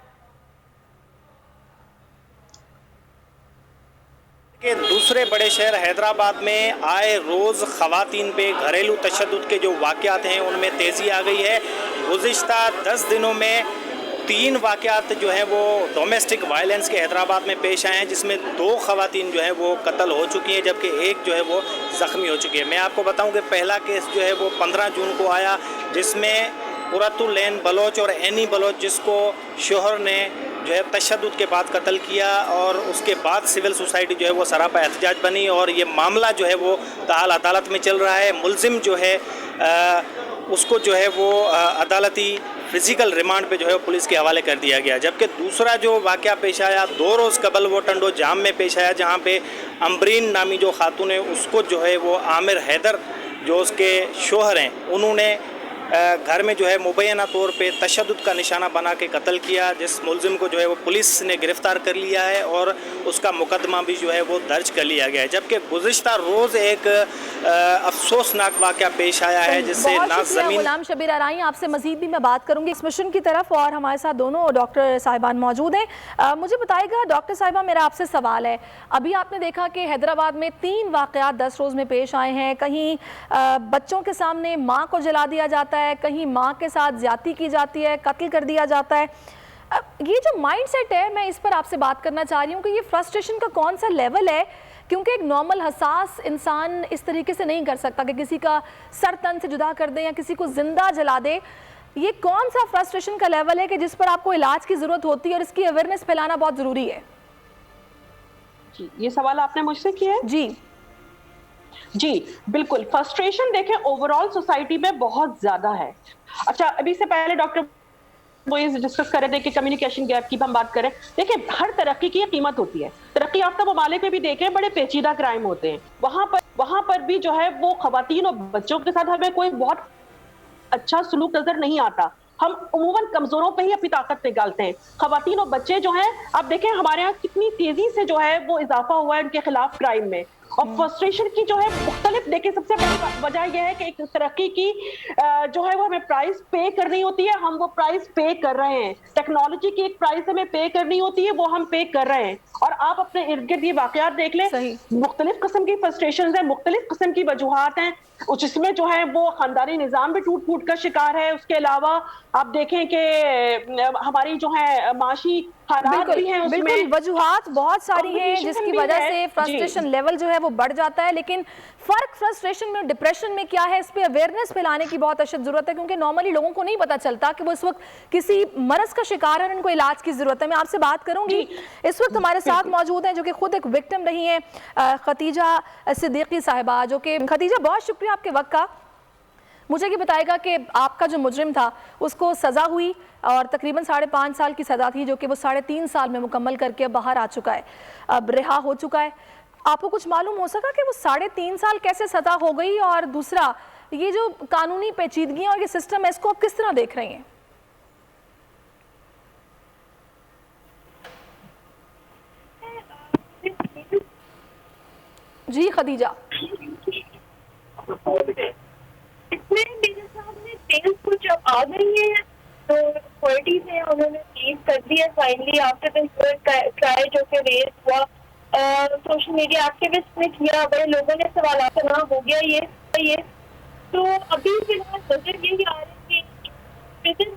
के दूसरे बड़े शहर हैदराबाद में आए रोज़ ख़वातीन पे घरेलू तशद्दुद के जो वाक़यात हैं उनमें तेज़ी आ गई है। गुज़िश्ता 10 दिनों में 3 वाक़यात जो हैं वो डोमेस्टिक वायलेंस के हैदराबाद में पेश आए हैं, जिसमें 2 ख़वातीन जो हैं वो कत्ल हो चुकी हैं, जबकि एक जो है वो ज़ख्मी हो चुकी है। मैं आपको बताऊं कि पहला केस जो है वो 15 जून को आया, जिसमें कुरतुल लैन बलोच और एनी बलोच, जिसको शोहर ने जो है तशद्दुद के बाद कत्ल किया, और उसके बाद सिविल सोसाइटी जो है वो सरापा एहतजाज बनी, और ये मामला जो है वो ताहाल अदालत में चल रहा है। मुलजिम जो है उसको जो है वो अदालती फिज़िकल रिमांड पे जो है पुलिस के हवाले कर दिया गया। जबकि दूसरा जो वाक़या पेश आया 2 रोज़ कबल वो टंडो जाम में पेश आया, जहाँ पे अम्बरीन नामी जो खातून है उसको जो है वो आमिर हैदर जो उसके शोहर हैं उन्होंने घर में जो है मुबैना तौर पे तशद्दुद का निशाना बना के कत्ल किया, जिस मुलजिम को जो है वो पुलिस ने गिरफ़्तार कर लिया है और उसका मुकदमा भी जो है वो दर्ज कर लिया गया है। जबकि गुज़िश्ता रोज़ एक अफसोसनाक वाक़या पेश आया है, जिससे ना ज़मीन। गुलाम शबीर राई, आपसे मज़ीद भी मैं बात करूँगी इस मिशन की तरफ, और हमारे साथ दोनों डॉक्टर साहिबान मौजूद हैं। मुझे बताइएगा डॉक्टर साहिबा, मेरा आपसे सवाल है, अभी आपने देखा कि हैदराबाद में 3 वाक़यात 10 रोज़ में पेश आए हैं। कहीं बच्चों के सामने माँ को जला दिया जाता है, कहीं माँ के साथ ज्यादती की जाती है, कत्ल कर दिया जाता है। ये जो माइंडसेट है, मैं इस पर आपसे बात करना चाह रही हूँ कि ये फ्रस्ट्रेशन का कौन सा लेवल है, क्योंकि एक नॉर्मल हसास इंसान इस तरीके से नहीं कर सकता कि किसी का सर तन से जुदा कर दे या किसी को जिंदा जला दे। ये कौन सा फ्रस्ट्रेशन का लेवल है कि जिस पर आपको इलाज की जरूरत होती है और इसकी अवेयरनेस फैलाना बहुत जरूरी है? जी, ये सवाल आपने मुझसे किया है। जी बिल्कुल, फ्रस्ट्रेशन देखें ओवरऑल सोसाइटी में बहुत ज्यादा है। अच्छा, अभी से पहले डॉक्टर वो ये डिस्कस कर रहे थे कि कम्युनिकेशन गैप की हम बात करें। देखिए, हर तरक्की की कीमत होती है। तरक्की याफ्ता ममालिक में भी देखें बड़े पेचीदा क्राइम होते हैं, वहां पर भी जो है वो खवातीन और बच्चों के साथ हमें कोई बहुत अच्छा सलूक नजर नहीं आता। हम उमूमन कमजोरों पे ही अपनी ताकत निकालते हैं। खवातीन और बच्चे जो हैं, आप देखें हमारे यहाँ कितनी तेजी से जो है वो इजाफा हुआ है उनके खिलाफ क्राइम में। और फ्रस्ट्रेशन की जो है मुख्तलिफ, देखिए सबसे बड़ी वजह यह है कि एक तरक्की की जो है वो हमें प्राइस पे करनी होती है, हम वो प्राइस पे कर रहे हैं। टेक्नोलॉजी की एक प्राइस हमें पे करनी होती है, वो हम पे कर रहे हैं। और आप अपने इर्द गिर्द ये वाकयात देख लें, मुख्तलिफ किस्म की फ्रस्ट्रेशन है, मुख्तलिफ किस्म की वजूहात हैं, जिसमें जो है वो खानदानी निज़ाम भी टूट फूट का शिकार है। उसके अलावा आप देखें कि हमारी जो है माशी हालात भी हैं, उसमें वजूहात बहुत सारी हैं जिसकी वजह से फ्रस्ट्रेशन लेवल जो है वो बढ़ जाता है। लेकिन फर्क फ्रस्ट्रेशन में डिप्रेशन में क्या है, इस पे अवेयरनेस फैलाने की बहुत अशद जरूरत है, क्योंकि नॉर्मली लोगों को नहीं पता चलता कि वो इस वक्त किसी मरज का शिकार है और इनको इलाज की जरूरत है। मैं आपसे बात करूंगी, इस वक्त हमारे साथ मौजूद हैं जो कि खुद एक विक्टिम रही हैं, खतीजा सिद्दीकी साहिबा, जो कि खतीजा बहुत शुक्रिया आपके वक्त का। मुझे ये बताएगा कि आपका जो मुजरिम था उसको सज़ा हुई और तकरीबन 5.5 साल की सज़ा थी, जो कि वो 3.5 साल में मुकम्मल करके अब बाहर आ चुका है, अब रिहा हो चुका है। आपको कुछ मालूम हो सका कि वो 3.5 साल कैसे सज़ा हो गई? और दूसरा, ये जो कानूनी पेचीदगी और ये सिस्टम है, इसको आप किस तरह देख रही हैं? जी खदीजा। इसमें मेरे सामने तेज कुछ अब आ गई है, तो अथॉरिटीज है उन्होंने रिलीज कर दिया फाइनली आफ्टर दिस ट्राई जो कि रेस हुआ। सोशल मीडिया एक्टिविस्ट ने किया, बड़े लोगों ने सवाल करना हो गया ये तो अभी फिलहाल नजर यही आ रही है कि प्रिजन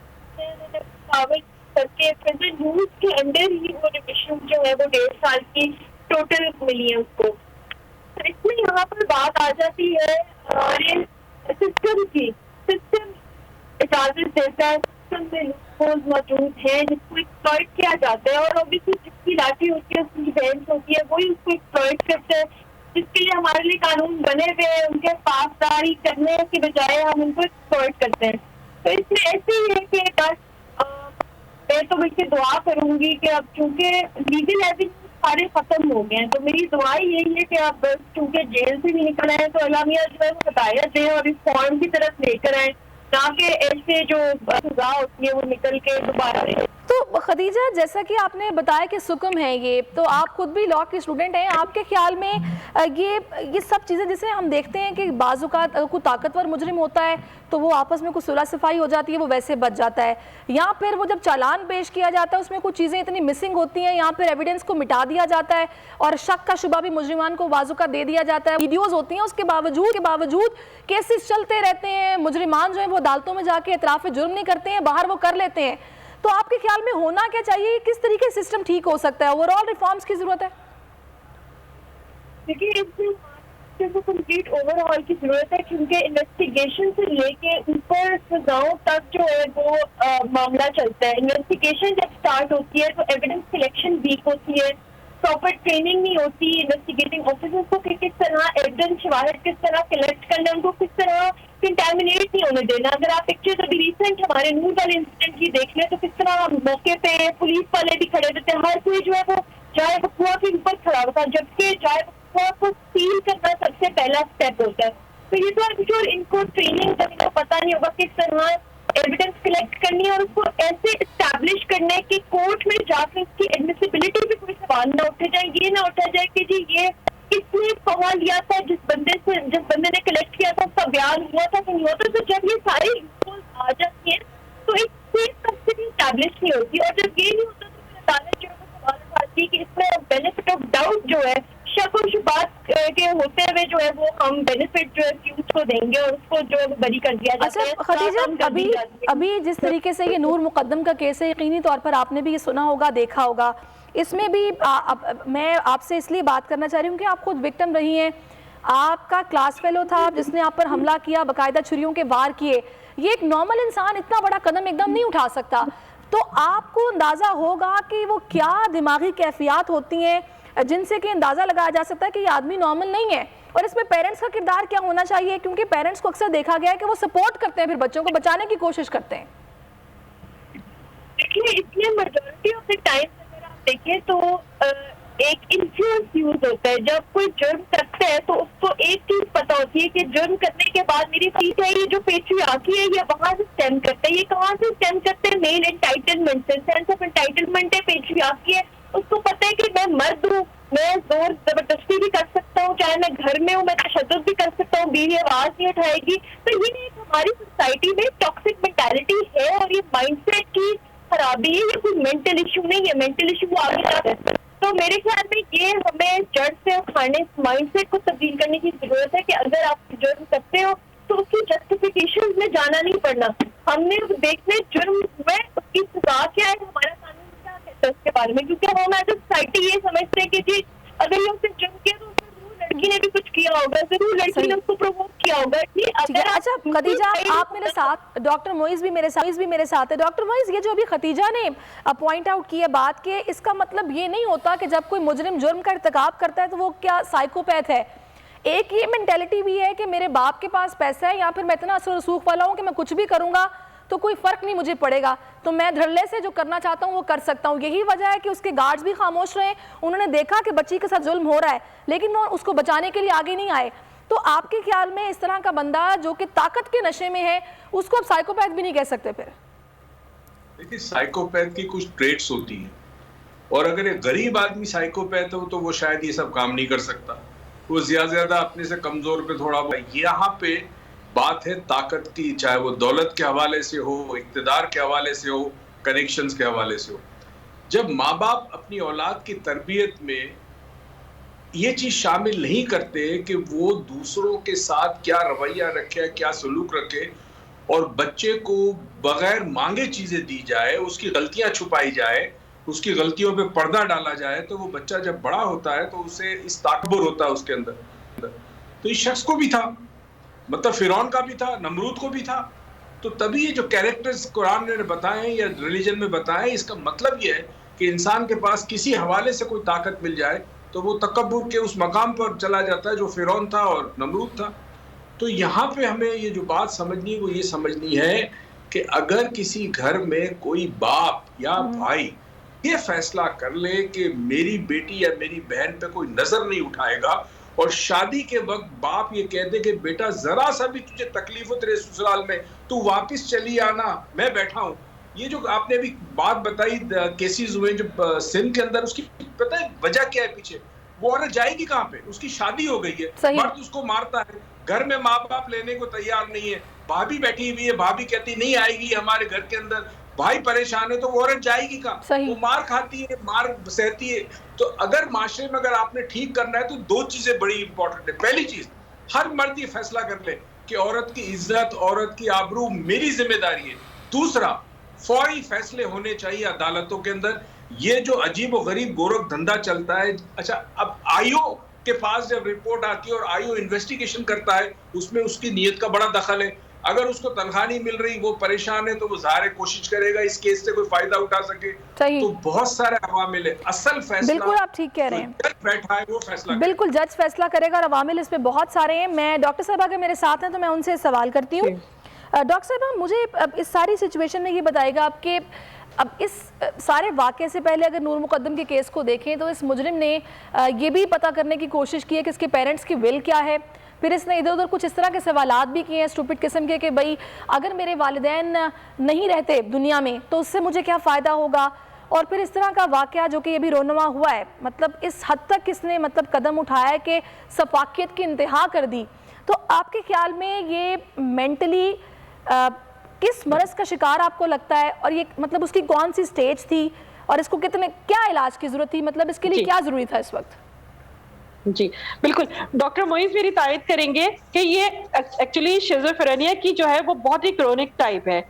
पावर करके प्रिजन रूल्स के अंडर ही वो रिमिशन जो है वो 1.5 साल की टोटल मिली है उसको। तो इसमें यहाँ पर बात आ जाती है सिस्टम की। सिस्टम इजाजत देता है, सिस्टम में लूपहोल्स मौजूद हैं जिसको एक्सप्लॉइट किया जाता है, और ऑब्वियसली जिसकी लाठी होती है उसकी बेंच होती है वही उसको एक्सप्लॉइट करता है। जिसके लिए हमारे लिए कानून बने हुए हैं, उनके पासदारी करने के बजाय हम उनको एक्सप्लॉइट करते हैं। तो इसमें ऐसे ही है कि बस मैं तो वैसे दुआ करूंगी कि अब चूंकि लीगल एविडेंस सारे खत्म हो गए हैं, तो मेरी दुआ यही है कि अब चूंकि जेल से भी निकल आए तो अल्लाह मियां जो है वो हिदायत दें और रिफॉर्म की तरफ लेकर आए, ताकि ऐसे जो सजा होती है वो निकल के दोबारा। तो खदीजा, जैसा कि आपने बताया कि सुकम है ये, तो आप खुद भी लॉ की स्टूडेंट हैं, आपके ख्याल में ये सब चीज़ें जिसे हम देखते हैं कि बाज़-औक़ात कोई ताकतवर मुजरिम होता है तो वो आपस में कुछ सुलह सफाई हो जाती है, वो वैसे बच जाता है, या फिर वो जब चालान पेश किया जाता है उसमें कुछ चीज़ें इतनी मिसिंग होती हैं, यहाँ पर एविडेंस को मिटा दिया जाता है और शक का शुबा भी मुजरिमान को बाज़-औक़ात दे दिया जाता है, वीडियोज़ होती हैं, उसके बावजूद केसेस चलते रहते हैं, मुजरिमान जो है वो अदालतों में जाके एतराफ़ जुर्म नहीं करते हैं, बाहर वो कर लेते हैं। तो आपके ख्याल में होना क्या चाहिए, किस तरीके से सिस्टम ठीक हो सकता है, ओवरऑल रिफॉर्म्स की जरूरत है? देखिए, इसमें कंप्लीट ओवरऑल की जरूरत है, क्योंकि इन्वेस्टिगेशन से लेके ऊपर सजाओं तक जो है वो मामला चलता है। इन्वेस्टिगेशन जब स्टार्ट होती है तो एविडेंस कलेक्शन वीक होती है, प्रॉपर ट्रेनिंग नहीं होती इन्वेस्टिगेटिंग ऑफिसर्स को कि किस तरह एविडेंस शवाहिद किस तरह कलेक्ट करना, उनको किस तरह कंटामिनेट नहीं होने देना। अगर आप पिक्चर्स अभी रिसेंट हमारे नूर वाले इंसिडेंट की देख लें तो किस तरह मौके पे पुलिस वाले भी खड़े रहते हैं, हर कोई जो है वो जाए बकुआ के ऊपर खड़ा होता है, जबकि जाए बकुआ को सील करना सबसे पहला स्टेप होता है। तो ये तो जो इनको ट्रेनिंग का इनको पता नहीं होगा किस तरह एविडेंस कलेक्ट करनी है और उसको ऐसे इस्टेब्लिश करना है कि कोर्ट में जाकर उसकी एडमिसिबिलिटी पे कोई सवाल ना उठे जाए, ये ना उठा जाए कि जी ये किसने फवा लिया था, जिस बंदे ने कलेक्ट किया था उसका बयान हुआ था कि नहीं होता। तो जब ये सारी इन्फोर्स आ जाती है तो एक कस्टडी इस्टेब्लिश नहीं होती, और जब ये नहीं होता तो फिर अदालत जो है सवाल उठाती है कि इसमें बेनिफिट ऑफ डाउट जो है, शक और शुबात के होते हुए जो है वो हम बेनिफिट जो है अक्यूज को देंगे और उसको जो है बरी कर दिया जाता है। अच्छा खदीजा, अभी जिस तरीके से ये नूर मुकद्दम का केस है, यकीनी तौर पर आपने भी ये सुना होगा, देखा होगा, इसमें भी मैं आपसे इसलिए बात करना चाह रही हूँ कि आप खुद विक्टिम रही हैं, आपका क्लास फेलो था जिसने आप पर हमला किया, बाकायदा छुरियों के वार किए। ये एक नॉर्मल इंसान इतना बड़ा कदम एकदम नहीं उठा सकता, तो आपको अंदाज़ा होगा कि वो क्या दिमागी कैफियत होती हैं जिनसे कि अंदाज़ा लगाया जा सकता है कि ये आदमी नॉर्मल नहीं है। और इसमें पेरेंट्स का किरदार क्या होना चाहिए, क्योंकि पेरेंट्स को अक्सर देखा गया है कि वो सपोर्ट करते हैं, फिर बच्चों को बचाने की कोशिश करते हैं। देखिए, इसमें मेजॉरिटी ऑफ द टाइम अगर आप देखें तो एक इन्फ्लुएंस यूज होता है। जब कोई जुर्म करता है तो उसको एक चीज पता होती है कि जुर्म करने के बाद मेरी चीज है, ये जो पेट्रियार्की है ये वहां से स्टेम करता है। ये कहाँ से स्टेम करते हैं? मेल एंटाइटलमेंट से, सेंस ऑफ एंटाइटलमेंट है, पेट्रियार्की है। उसको पता है कि मैं मर्द हूँ, मैं जोर जबरदस्ती भी कर सकता हूँ, चाहे मैं घर में हूँ मैं तशद्दुद भी कर सकता हूँ, बीवी आवाज नहीं उठाएगी। तो ये एक हमारी सोसाइटी में टॉक्सिक मेंटालिटी है और ये माइंडसेट की खराबी है, ये कोई मेंटल इशू नहीं है। मेंटल इशू वो आगे जाता है। तो मेरे ख्याल में ये हमें जड़ से उखाड़ने, माइंडसेट को तब्दील करने की जरूरत है कि अगर आप जुर्म करते हो तो उसकी जस्टिफिकेशन में जाना नहीं पड़ना। हमने देखने जुर्म में उसकी सजा क्या है, हमारा कानून क्या कहता है उसके बारे में, क्योंकि हम एज अ सोसाइटी ये समझते हैं कि जी अगर ये उसने जुर्म किया तो लड़की ने भी कुछ किया होगा, जरूर लड़की ने उसको प्रोवोक किया होगा। अगर अच्छा खदीजा, आप मेरे साथ, डॉक्टर मोइज भी मेरे साथ है। डॉक्टर मोइज, ये जो अभी खदीजा ने पॉइंट आउट की है बात के, इसका मतलब ये नहीं होता कि जब कोई मुजरिम जुर्म का इर्तिकाब करता है तो वो क्या साइकोपैथ है। एक ये मेंटेलिटी भी है कि मेरे बाप के पास पैसा है या फिर मैं इतना असर रसूख वाला हूँ कि मैं कुछ भी करूँगा तो कोई फर्क नहीं मुझे पड़ेगा, तो मैं धड़ल्ले से जो करना चाहता हूँ वो कर सकता हूँ। यही वजह है कि उसके गार्ड्स भी खामोश रहे, उन्होंने देखा कि बच्ची के साथ जुल्म हो रहा है लेकिन वो उसको बचाने के लिए आगे नहीं आए। तो आपके ख्याल में इस तरह का बंदा जो कि ताकत के नशे में है उसको आप साइकोपैथ भी नहीं कह सकते? फिर देखिए, साइकोपैथ की कुछ ट्रेट्स होती हैं और अगर एक गरीब आदमी साइकोपैथ हो तो वो शायद ये सब काम नहीं कर सकता, वो ज्यादा अपने से कमजोर पे थोड़ा। यहाँ पे बात है ताकत की, चाहे वो दौलत के हवाले से हो, इक्तदार के हवाले से हो, कनेक्शंस के हवाले से हो। जब माँ बाप अपनी औलाद की तरबियत में ये चीज शामिल नहीं करते कि वो दूसरों के साथ क्या रवैया रखे, क्या सलूक रखे, और बच्चे को बगैर मांगे चीजें दी जाए, उसकी गलतियां छुपाई जाए, उसकी गलतियों पे पर्दा डाला जाए, तो वो बच्चा जब बड़ा होता है तो उसे इस ताकबर होता है उसके अंदर। तो इस शख्स को भी था, मतलब फिरौन का भी था, नमरूद को भी था। तो तभी ये जो कैरेक्टर्स कुरान ने बताए या रिलीजन में बताए, इसका मतलब ये है कि इंसान के पास किसी हवाले से कोई ताकत मिल जाए तो वो तकब्बुर के उस मकाम पर चला जाता है जो फिरौन था और नमरूद था। तो यहाँ पे हमें ये जो बात समझनी है वो ये समझनी है कि अगर किसी घर में कोई बाप या भाई ये फैसला कर ले कि मेरी बेटी या मेरी बहन पे कोई नजर नहीं उठाएगा, और शादी के वक्त बाप ये कह दे कि बेटा जरा सा भी तुझे तकलीफ हो तेरे ससुराल में, तू वापस चली आना, मैं बैठा हूं। ये जो आपने अभी बात बताई केसेस हुए जो सिंध के अंदर, उसकी पता है वजह क्या है पीछे? वो औरत जाएगी कहाँ पे? उसकी शादी हो गई है, मर्द उसको मारता है, घर में माँ बाप लेने को तैयार नहीं है, भाभी बैठी हुई है, भाभी कहती नहीं आएगी हमारे घर के अंदर, भाई परेशान है, तो वो औरत जाएगी कहाँ? वो मार खाती है, मार सहती है। तो अगर माशरे में अगर आपने ठीक करना है तो दो चीजें बड़ी इंपॉर्टेंट है। पहली चीज, हर मर्द ये फैसला कर ले कि औरत की इज्जत, औरत की आबरू मेरी जिम्मेदारी है। दूसरा, फौरी फैसले होने चाहिए अदालतों के अंदर। ये जो अजीब व गरीब गोरख धंधा चलता है, अच्छा अब आईओ के पास जब रिपोर्ट आती है और आईओ इन्वेस्टिगेशन करता है, उसमें उसकी नीयत का बड़ा दखल है। अगर उसको तनख्वाह नहीं मिल रही, वो परेशान है, तो वो ज़ाहिर कोशिश करेगा इस केस से कोई फायदा उठा सके। तो बहुत सारे अवामिल है, असल फैसला बिल्कुल आप ठीक कह रहे हैं, जज बैठा है वो फैसला बिल्कुल जज फैसला करेगा, और अवामिल इसमें बहुत सारे हैं। मैं डॉक्टर साहब अगर मेरे साथ हैं तो मैं उनसे सवाल करती हूँ। डॉक्टर साहब मुझे अब इस सारी सिचुएशन में ये बताएगा आपके, अब इस सारे वाक़े से पहले अगर नूर मुकद्दम के केस को देखें तो इस मुजरिम ने ये भी पता करने की कोशिश की है कि इसके पेरेंट्स की विल क्या है। फिर इसने इधर उधर कुछ इस तरह के सवालात भी किए हैं स्टूपिड किस्म के कि भाई अगर मेरे वालिदैन नहीं रहते दुनिया में तो उससे मुझे क्या फ़ायदा होगा। और फिर इस तरह का वाक़या जो कि ये भी रोनुमा हुआ है, मतलब इस हद तक इसने मतलब कदम उठाया है कि सफाकियत की इंतहा कर दी। तो आपके ख्याल में ये मेंटली किस मरज़ का शिकार आपको लगता है, और ये मतलब उसकी कौन सी स्टेज थी, और इसको कितने क्या इलाज की ज़रूरत थी, मतलब इसके लिए क्या ज़रूरी था इस वक्त? जी बिल्कुल, डॉक्टर मोइज़ मेरी तायद करेंगे कि ये एक्चुअली शिज़ोफ्रेनिया की जो है वो बहुत ही क्रोनिक टाइप है।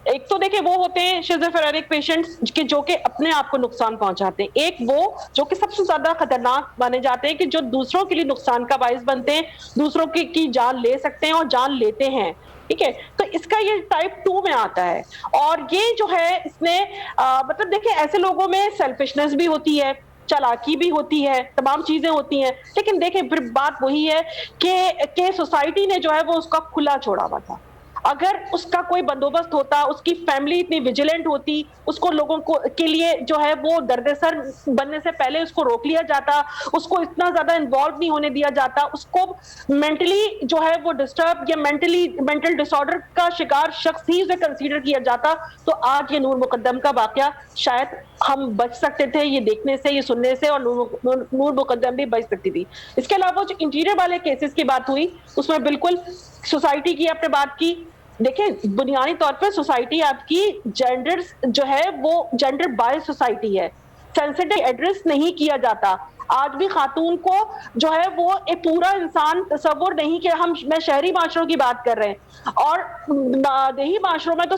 एक तो देखिए वो होते हैं शिज़ोफ्रेनिक पेशेंट्स के जो कि अपने आप को नुकसान पहुंचाते हैं, एक वो जो कि सबसे ज्यादा खतरनाक माने जाते हैं कि जो दूसरों के लिए नुकसान का बाइस बनते हैं, दूसरों की जान ले सकते हैं और जान लेते हैं। ठीक है, तो इसका ये टाइप 2 में आता है। और ये जो है इसने मतलब देखिए ऐसे लोगों में सेल्फिशनेस भी होती है, चालाकी भी होती है, तमाम चीजें होती हैं, लेकिन देखें फिर बात वही है कि सोसाइटी ने जो है वो उसका खुला छोड़ा हुआ था। अगर उसका कोई बंदोबस्त होता, उसकी फैमिली इतनी विजिलेंट होती, उसको लोगों को के लिए जो है वो दर्देसर बनने से पहले उसको रोक लिया जाता, उसको इतना ज्यादा इन्वॉल्व नहीं होने दिया जाता, उसको मेंटली जो है वो डिस्टर्ब या मेंटल डिसऑर्डर का शिकार शख्स ही उसे कंसीडर किया जाता, तो आज ये नूर मुकद्दम का वाकया शायद हम बच सकते थे ये देखने से, ये सुनने से, और नूर मुकद्दम भी बच सकती थी। इसके अलावा जो इंटीरियर वाले केसेस की बात हुई उसमें बिल्कुल सोसाइटी की आपने बात की। देखिए बुनियादी तौर पर सोसाइटी आपकी जेंडर जो है वो जेंडर बायस सोसाइटी है, सेंसिटिव एड्रेस नहीं किया जाता। आज भी खातून को जो है वो एक पूरा इंसान तस्वुर नहीं किया। मैं शहरी माशरों की बात कर रहे हैं, और देही माशरों में तो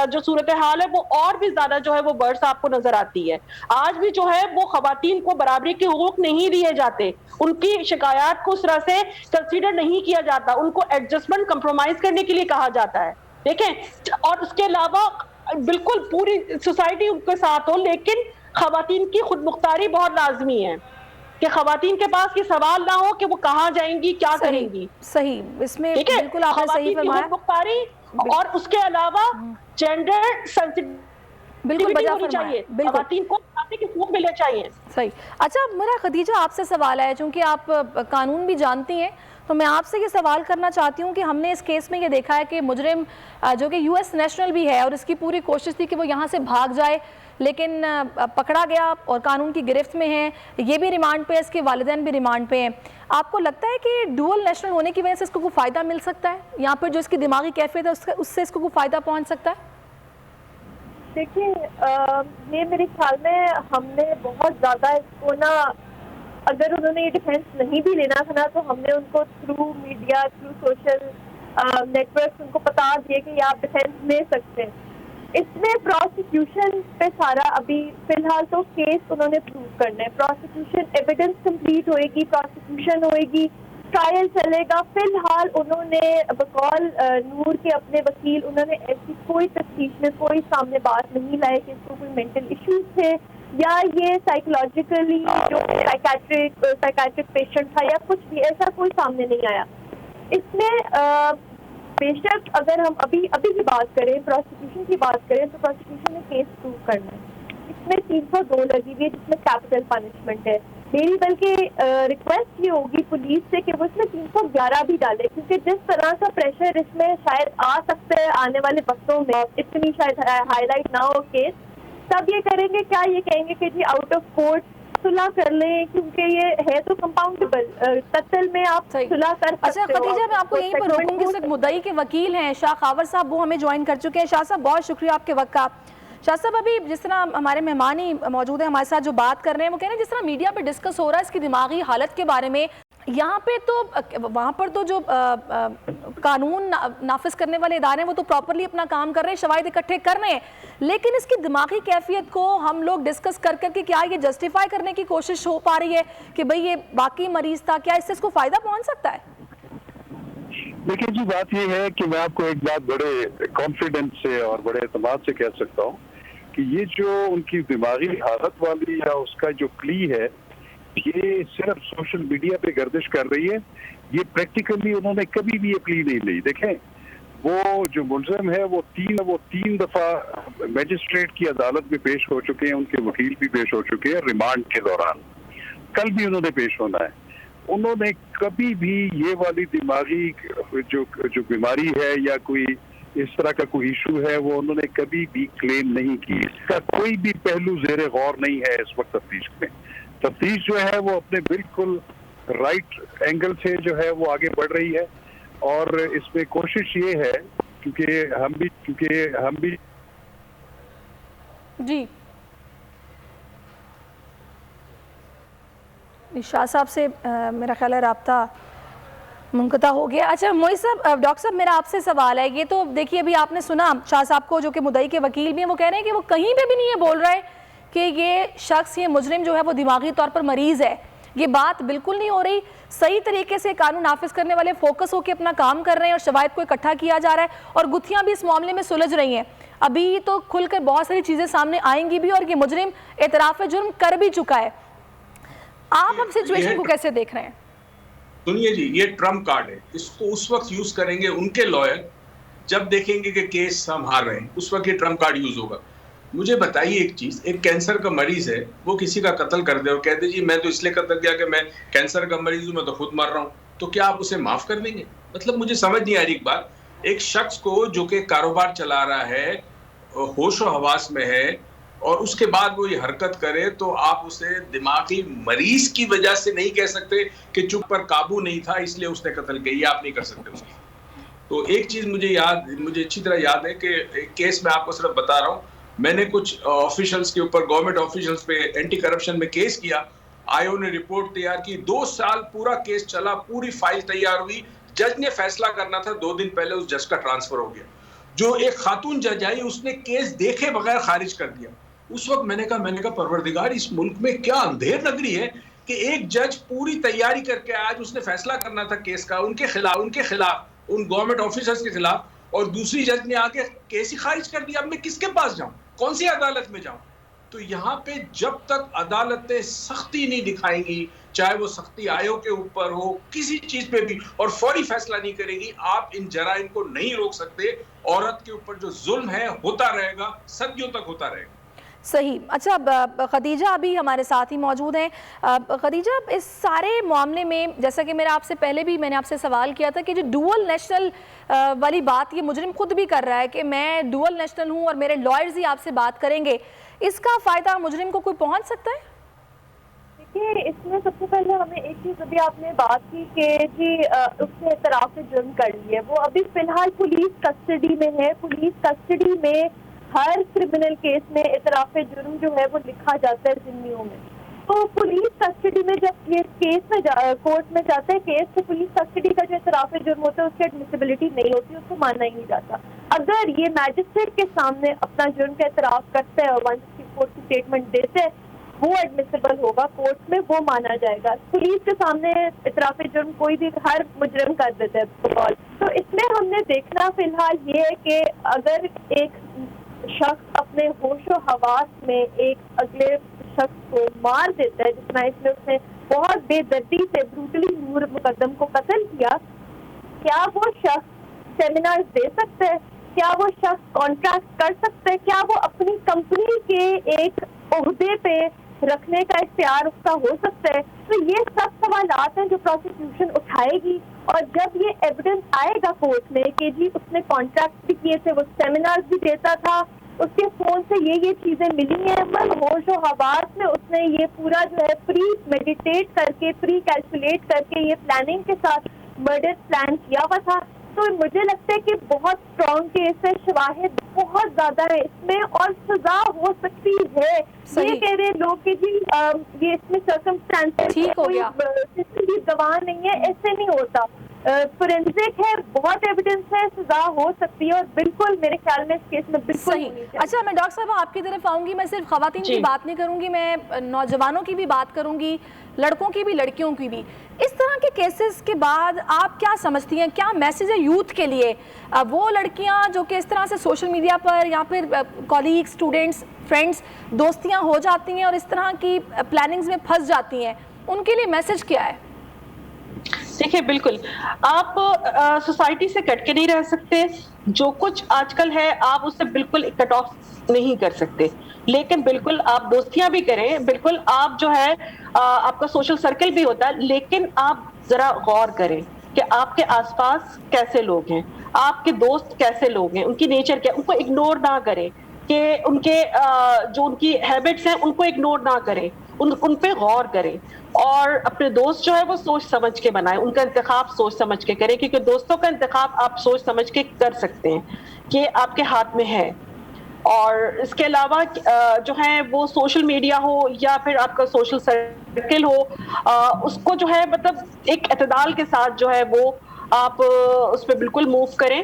जो सूरत हाल है वो और भी ज्यादा जो है वो वर्स आपको नजर आती है। आज भी जो है वो खवातीन को बराबरी के हुकूक नहीं दिए जाते, उनकी शिकायत को उस तरह से कंसीडर नहीं किया जाता, उनको एडजस्टमेंट कंप्रोमाइज करने के लिए कहा जाता है। देखें, और उसके अलावा बिल्कुल पूरी सोसाइटी उनके साथ हो, लेकिन खवातीन की खुद मुख्तारी बहुत लाजमी है कि खवातीन के पास ये सवाल ना हो कि वो कहाँ जाएंगी, क्या करेंगी। सही, इसमें बिल्कुल आपने सही फरमाया। मुख्तारी और उसके अलावा जेंडर सेंसिटिव बिल्कुल बजा चाहिए, खवातीन को के हुकूक मिलने चाहिए। सही। अच्छा मेरा खदीजा आपसे सवाल है, चूंकि आप कानून भी जानती हैं तो मैं आपसे ये सवाल करना चाहती हूँ कि हमने इस केस में ये देखा है कि मुजरिम जो कि यूएस नेशनल भी है और इसकी पूरी कोशिश थी कि वो यहाँ से भाग जाए, लेकिन पकड़ा गया और कानून की गिरफ्त में है, ये भी रिमांड पे है, इसके वालिदैन भी रिमांड पे हैं। आपको लगता है कि डुअल नेशनल होने की वजह से इसको कोई फ़ायदा मिल सकता है, यहाँ पर जो इसकी दिमागी कैफियत है उससे इसको कोई फ़ायदा पहुँच सकता है? देखिए ये मेरे ख्याल में हमने बहुत ज़्यादा इसको ना, अगर उन्होंने ये डिफेंस नहीं भी लेना था ना, तो हमने उनको through media, through social network उनको बता दिए कि आप डिफेंस ले सकते हैं। इसमें प्रोसिक्यूशन पे सारा अभी फिलहाल तो केस उन्होंने प्रूव करना है, प्रोसिक्यूशन एविडेंस कंप्लीट होएगी, प्रोसिक्यूशन होएगी, ट्रायल चलेगा। फिलहाल उन्होंने बकौल नूर के अपने वकील, उन्होंने ऐसी कोई तफ्तीश में कोई सामने बात नहीं लाई कि इसको कोई मेंटल इश्यूज थे या ये साइकोलॉजिकली जो साइकाट्रिक पेशेंट था या कुछ भी, ऐसा कोई सामने नहीं आया। इसमें बेशक अगर हम अभी की बात करें, प्रोसिक्यूशन की बात करें, तो प्रोसिक्यूशन ने केस प्रूव करना है। इसमें 302 लगी हुई है जिसमें कैपिटल पनिशमेंट है। मेरी बल्कि रिक्वेस्ट ये होगी पुलिस से कि वो इसमें 311 भी डाले, क्योंकि जिस तरह का प्रेशर इसमें शायद आ सकता है आने वाले वक्तों में, इतनी शायद हाईलाइट ना हो केस, तब ये करेंगे क्या, ये कहेंगे कि जी आउट ऑफ कोर्ट सुलह कर लें, क्योंकि ये है तो कंपाउंडेबल, कत्ल में आप सुलह कर सकते हो। अच्छा खदीजा, मैं आपको यहीं पर रोकूंगी। सिर्फ मुद्दई के वकील हैं शाह खावर साहब, वो हमें ज्वाइन कर चुके हैं। शाह साहब बहुत शुक्रिया आपके वक्त का। शाह साहब, अभी जिस तरह हमारे मेहमान ही मौजूद हैं हमारे साथ जो बात कर रहे हैं, वो कह रहे हैं जिस तरह मीडिया पे डिस्कस हो रहा है इसकी दिमागी हालत के बारे में, यहाँ पे तो वहाँ पर तो जो कानून नाफिज करने वाले इदारे हैं वो तो प्रॉपरली अपना काम कर रहे हैं, शवाहिद इकट्ठे कर रहे हैं, लेकिन इसकी दिमागी कैफियत को हम लोग डिस्कस कर करके क्या ये जस्टिफाई करने की कोशिश हो पा रही है कि भाई ये बाकी मरीज था, क्या इससे इसको फायदा पहुंच सकता है? देखिए जी, बात ये है कि मैं आपको एक बात बड़े कॉन्फिडेंस से और बड़े एतमाद से कह सकता हूँ कि ये जो उनकी दिमागी हालत वाली या उसका जो प्ली है, ये सिर्फ सोशल मीडिया पे गर्दिश कर रही है। ये प्रैक्टिकली उन्होंने कभी भी ये प्ली नहीं ली। देखें, वो जो मुलजिम है वो तीन दफा मजिस्ट्रेट की अदालत में पेश हो चुके हैं, उनके वकील भी पेश हो चुके हैं रिमांड के दौरान, कल भी उन्होंने पेश होना है। उन्होंने कभी भी ये वाली दिमागी जो बीमारी है या कोई इस तरह का कोई इशू है, वो उन्होंने कभी भी क्लेम नहीं की। इसका कोई भी पहलू ज़ेरे गौर नहीं है इस वक्त तफ्तीश में। तफ्तीश जो है वो अपने बिल्कुल राइट एंगल से जो है वो आगे बढ़ रही है, और इसमें कोशिश ये है क्योंकि हम भी जी शाह साहब से मेरा ख्याल है राब्ता मुनक़ता हो गया। अच्छा मोइज़ साहब, डॉक्टर साहब मेरा आपसे सवाल है, ये तो देखिए अभी आपने सुना शाह साहब को जो कि मुद्दई के वकील भी हैं, वो कह रहे हैं कि वो कहीं पे भी नहीं ये बोल रहे कि ये शख्स, ये मुजरिम जो है वो दिमागी तौर पर मरीज़ है। ये बात बिल्कुल नहीं हो रही। सही तरीके से कानून नाफिज करने वाले फोकस होकर अपना काम कर रहे हैं और शवाहिद को इकट्ठा किया जा रहा है और गुत्थियां भी इस मामले में सुलझ रही हैं। अभी तो खुलकर बहुत सारी चीज़ें सामने आएंगी भी और ये मुजरिम एतराफ़ जुर्म कर भी चुका है। आप अब सिचुएशन को कैसे देख रहे हैं? सुनिए जी, ये ट्रम्प कार्ड है, इसको उस वक्त यूज करेंगे उनके लॉयर जब देखेंगे कि केस हम हार रहे हैं, उस वक्त ये ट्रम्प कार्ड यूज होगा। मुझे बताइए एक चीज, एक कैंसर का मरीज है, वो किसी का कत्ल कर दे और कह दे जी मैं तो इसलिए कत्ल किया कि मैं कैंसर का मरीज हूं, मैं तो खुद मर रहा हूं, तो क्या आप उसे माफ कर देंगे? मतलब मुझे समझ नहीं आ रही एक बात। एक शख्स को जो कि कारोबार चला रहा है, होश और हवास में है, और उसके बाद वो ये हरकत करे, तो आप उसे दिमागी मरीज की वजह से नहीं कह सकते कि चुप पर काबू नहीं था इसलिए उसने कत्ल किया, ये आप नहीं कर सकते उसकी। तो एक चीज मुझे अच्छी तरह याद है कि एक केस में आपको सिर्फ बता रहा हूँ, मैंने कुछ ऑफिशियल्स के ऊपर, गवर्नमेंट ऑफिशियल्स पे एंटी करप्शन में केस किया, आईओ ने रिपोर्ट तैयार की, 2 साल पूरा केस चला, पूरी फाइल तैयार हुई, जज ने फैसला करना था, 2 दिन पहले उस जज का ट्रांसफर हो गया। जो एक खातून जज आई उसने केस देखे बगैर खारिज कर दिया। उस वक्त मैंने कहा परवरदिगार, इस मुल्क में क्या अंधेर नगरी है कि एक जज पूरी तैयारी करके आज उसने फैसला करना था केस का उनके खिलाफ उन गवर्नमेंट ऑफिसर्स के खिलाफ, और दूसरी जज ने आके केस ही खारिज कर दिया। अब मैं किसके पास जाऊं, कौन सी अदालत में जाऊं? तो यहाँ पे जब तक अदालतें सख्ती नहीं दिखाएंगी, चाहे वो सख्ती आयोग के ऊपर हो, किसी चीज पे भी, और फौरी फैसला नहीं करेगी, आप इन जराइम को नहीं रोक सकते। औरत के ऊपर जो जुल्म है होता रहेगा, सदियों तक होता रहेगा। सही। अच्छा खदीजा अभी हमारे साथ ही मौजूद हैं। खदीजा, इस सारे मामले में जैसा कि मेरा आपसे पहले भी मैंने आपसे सवाल किया था कि जो डुअल नेशनल वाली बात ये मुजरिम खुद भी कर रहा है कि मैं डुअल नेशनल हूँ और मेरे लॉयर्स ही आपसे बात करेंगे, इसका फ़ायदा मुजरिम को कोई पहुँच सकता है? देखिए, इसमें सबसे पहले हमें एक चीज़, अभी आपने बात की कि जी उसने एतराफ़ जुर्म कर लिया, वो अभी फ़िलहाल पुलिस कस्टडी में है। पुलिस कस्टडी में हर क्रिमिनल केस में एतराफ़ जुर्म जो है वो लिखा जाता है ज़िम्मियों में। तो पुलिस कस्टडी में जब ये केस में कोर्ट में जाता है केस, तो पुलिस कस्टडी का जो एतराफ़ जुर्म होता है उसकी एडमिसिबिलिटी नहीं होती, उसको माना ही नहीं जाता। अगर ये मैजिस्ट्रेट के सामने अपना जुर्म का एतराफ़ करता है और 164 की स्टेटमेंट देते हैं, वो एडमिसिबल होगा कोर्ट में, वो माना जाएगा। पुलिस के सामने एतराफ़ जुर्म कोई भी हर मुजरिम कर देता है। तो इसमें हमने देखना फिलहाल ये है कि अगर एक शख्स अपने होशो हवास में एक अगले शख्स को मार देता है, जितना इसमें उसने बहुत बेदर्दी से ब्रूटली नूर मुकद्दम को कत्ल किया, क्या वो शख्स सेमिनार्स दे सकता है? क्या वो शख्स कॉन्ट्रैक्ट कर सकता है? क्या वो अपनी कंपनी के एक ओहदे पे रखने का इख्तियार उसका हो सकता है? तो ये सब सवालात हैं जो प्रोसिक्यूशन उठाएगी, और जब ये एविडेंस आएगा कोर्ट में कि जी उसने कॉन्ट्रैक्ट भी किए थे, वो सेमिनार्स भी देता था, उसके फोन से ये चीजें मिली हैं, मन होशो हवास में उसने ये पूरा जो है प्री मेडिटेट करके, प्री कैलकुलेट करके ये प्लानिंग के साथ मर्डर प्लान किया हुआ था, तो मुझे लगता है कि बहुत स्ट्रॉन्ग केस है, शवाहिद बहुत ज्यादा है इसमें, और सजा हो सकती है। ये कह रहे लोग कि जी ये इसमें सर्कमस्टेंसेस ठीक हो गया, कोई गवाह नहीं है, ऐसे नहीं होता। फोरेंसिक है, बहुत एविडेंस है, सजा हो सकती है, और बिल्कुल मेरे ख्याल में इस केस में बिल्कुल सही। अच्छा, मैं डॉक्टर साहब आपकी तरफ आऊंगी। मैं सिर्फ खवातीन की बात नहीं करूंगी, मैं नौजवानों की भी बात करूंगी, लड़कों की भी, लड़कियों की भी। इस तरह के केसेस के बाद आप क्या समझती हैं, क्या मैसेज है यूथ के लिए? वो लड़कियां जो कि इस तरह से सोशल मीडिया पर या फिर कॉलीग, स्टूडेंट्स, फ्रेंड्स, दोस्तियां हो जाती हैं और इस तरह की प्लानिंग्स में फंस जाती हैं, उनके लिए मैसेज क्या है? देखिए, बिल्कुल आप सोसाइटी से कट के नहीं रह सकते। जो कुछ आजकल है आप उससे बिल्कुल कट ऑफ नहीं कर सकते, लेकिन बिल्कुल आप दोस्तियां भी करें, बिल्कुल आप जो है आपका सोशल सर्कल भी होता है, लेकिन आप जरा गौर करें कि आपके आसपास कैसे लोग हैं, आपके दोस्त कैसे लोग हैं, उनकी नेचर क्या, उनको इग्नोर ना करें, कि उनके जो उनकी हैबिट्स हैं उनको इग्नोर ना करें, उन पे गौर करें, और अपने दोस्त जो है वो सोच समझ के बनाएं, उनका इंतखाब सोच समझ के करें, क्योंकि दोस्तों का इंतखाब आप सोच समझ के कर सकते हैं कि आपके हाथ में है। और इसके अलावा जो है वो सोशल मीडिया हो या फिर आपका सोशल सर्कल हो, उसको जो है मतलब एक एतदाल के साथ जो है वो आप उस पर बिल्कुल मूव करें।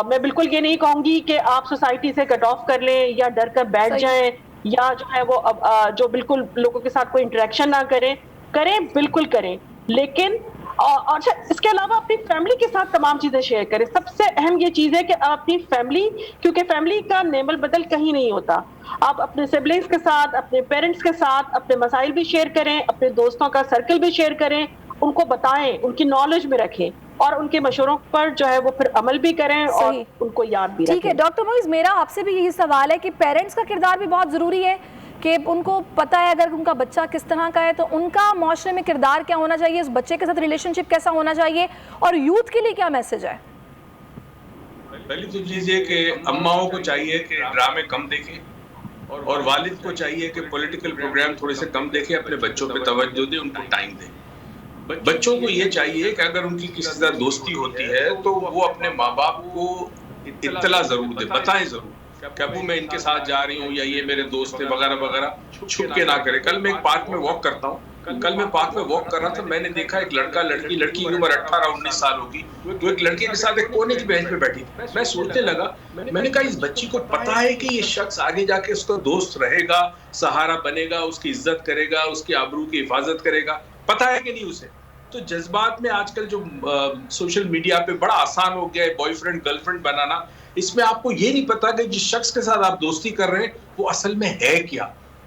मैं बिल्कुल ये नहीं कहूंगी कि आप सोसाइटी से कट ऑफ कर लें या डर कर बैठ जाएं, या जो है वो जो बिल्कुल लोगों के साथ कोई इंटरेक्शन ना करें, बिल्कुल करें, लेकिन अच्छा इसके अलावा अपनी फैमिली के साथ तमाम चीजें शेयर करें। सबसे अहम ये चीज है कि आप अपनी फैमिली, क्योंकि फैमिली का नेमल बदल कहीं नहीं होता, आप अपने सिबलिंग्स के साथ, अपने पेरेंट्स के साथ अपने मसाइल भी शेयर करें, अपने दोस्तों का सर्कल भी शेयर करें, उनको बताएं, उनकी नॉलेज में रखें, और उनके मशवरों पर जो है वो फिर अमल भी करें और उनको याद भी रखें। ठीक है डॉक्टर मोइज, मेरा आपसे भी यही सवाल है कि पेरेंट्स का किरदार भी बहुत ज़रूरी है, कि उनको पता है अगर उनका बच्चा किस तरह का है तो उनका माशरे में किरदार क्या होना चाहिए, उस बच्चे के साथ रिलेशनशिप कैसा होना चाहिए, और यूथ के लिए क्या मैसेज है? पहली तो चीज़ ये कि अम्माओं को चाहिए कि ड्रामे कम देखें, और वालिद को चाहिए कि पॉलिटिकल प्रोग्राम थोड़े से कम देखें, अपने बच्चों पे तवज्जो दें, उनको टाइम दें। बच्चों को ये चाहिए कि अगर उनकी किसी से दोस्ती होती है तो वो अपने माँ बाप को इत्तला जरूर दे, बताएं जरूर कि अबू मैं इनके साथ जा रही हूँ या ये मेरे दोस्त है वगैरह वगैरह, छुप के ना करे। कल मैं एक पार्क में वॉक करता हूँ, कल मैं पार्क में वॉक कर रहा था, मैंने देखा एक लड़का लड़की की उम्र 18-19 साल होगी, तो एक लड़के के साथ एक कोने की बेंच पे बैठी थी। मैं सोचने लगा, मैंने कहा इस बच्ची को पता है कि ये शख्स आगे जाके उसका दोस्त रहेगा, सहारा बनेगा, उसकी इज्जत करेगा, उसकी आबरू की हिफाजत करेगा, पता है कि नहीं उसे? तो जज्बात में आजकल जो सोशल मीडिया पे बड़ा आसान हो गया है बॉयफ्रेंड गर्लफ्रेंड बनाना, इसमें आपको ये नहीं पता कि जिस शख्स के साथ आप दोस्ती कर रहे हैं वो असल में है क्या।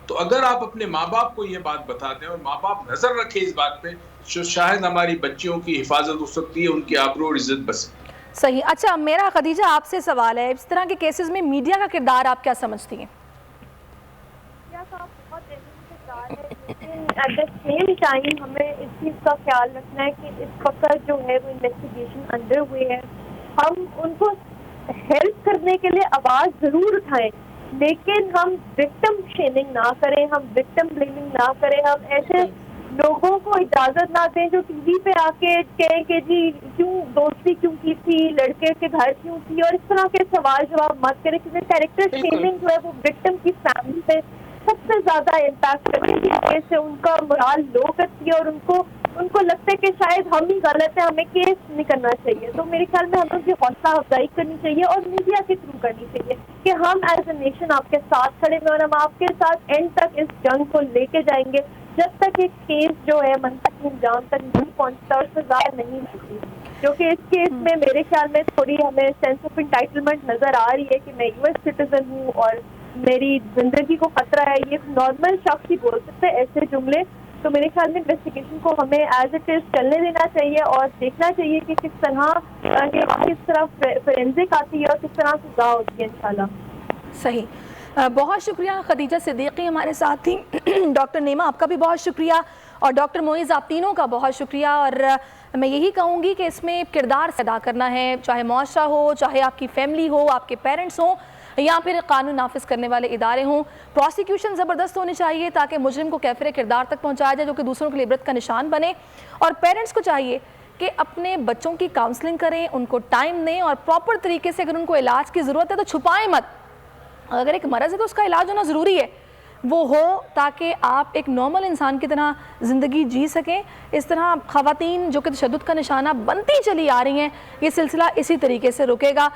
तो अगर आप अपने माँ बाप को ये बात बता दें और माँ बाप नजर रखें इस बात पे, तो शायद हमारी बच्चियों की हिफाजत हो सकती है, उनकी आबरू और इज्जत बच सकती है। सही। अच्छा मेरा खदीजा आपसे सवाल है, इस तरह के केसेस में मीडिया का किरदार आप क्या समझती हैं? लेकिन एट द सेम टाइम हमें इस चीज़ का ख्याल रखना है कि इस वक्त जो है वो इन्वेस्टिगेशन अंडर हुए है, हम उनको हेल्प करने के लिए आवाज़ ज़रूर उठाएं, लेकिन हम विक्टिम शेमिंग ना करें, हम विक्टिम ब्लेमिंग ना करें, हम ऐसे लोगों को इजाज़त ना दें जो टीवी पे आके कहें कि जी क्यों दोस्ती क्यों की थी, लड़के के घर क्यों थी, और इस तरह के सवाल जवाब मत करें, क्योंकि कैरेक्टर शेमिंग जो है वो विक्टिम की फैमिली पे सबसे ज्यादा इम्पैक्ट करती है, जिस वजह से उनका मोराल लो करती है और उनको लगता है कि शायद हम ही गलत है, हमें केस नहीं करना चाहिए। तो मेरे ख्याल में हमें उनकी हौसला अफजाई करनी चाहिए और मीडिया के थ्रू करनी चाहिए कि हम एज ए नेशन आपके साथ खड़े हैं और हम आपके साथ एंड तक इस जंग को लेके जाएंगे जब तक एक केस जो है मंतक अंजाम तक नहीं पहुंचता और सजा नहीं मिलती। जो कि इस केस में मेरे ख्याल में थोड़ी हमें सेंस ऑफ इंटाइटलमेंट नजर आ रही है कि मैं यूएस सिटीजन हूँ और मेरी जिंदगी को खतरा है। ये नॉर्मल शख्स ही बोल सकते हैं ऐसे जुमले। तो मेरे ख्याल में इन्वेस्टिगेशन को हमें एज इट इज चलने देना चाहिए और देखना चाहिए कि किस तरह फोरेंसिक आती है और किस तरह सजा होती है इंशाल्लाह। सही, बहुत शुक्रिया खदीजा सिद्दीकी हमारे साथ थी। डॉक्टर नेमा आपका भी बहुत शुक्रिया और डॉक्टर मोइज़ आप तीनों का बहुत शुक्रिया। और मैं यही कहूँगी कि इसमें किरदार अदा करना है, चाहे मुआशरा हो, चाहे आपकी फैमिली हो, आपके पेरेंट्स हों या फिर कानून नाफिज करने वाले इदारे हों। प्रोसिक्यूशन ज़बरदस्त होनी चाहिए ताकि मुजरिम को कैफिर किरदार तक पहुँचाया जाए जो कि दूसरों के लिए इबरत का निशान बने। और पेरेंट्स को चाहिए कि अपने बच्चों की काउंसलिंग करें, उनको टाइम दें और प्रॉपर तरीके से अगर उनको इलाज की ज़रूरत है तो छुपाएं मत। अगर एक मरज़ है तो उसका इलाज होना ज़रूरी है, वो हो ताकि आप एक नॉर्मल इंसान की तरह ज़िंदगी जी सकें। इस तरह ख़वातीन जो कि तशद्दुद का निशाना बनती चली आ रही हैं, ये सिलसिला इसी तरीके से रुकेगा।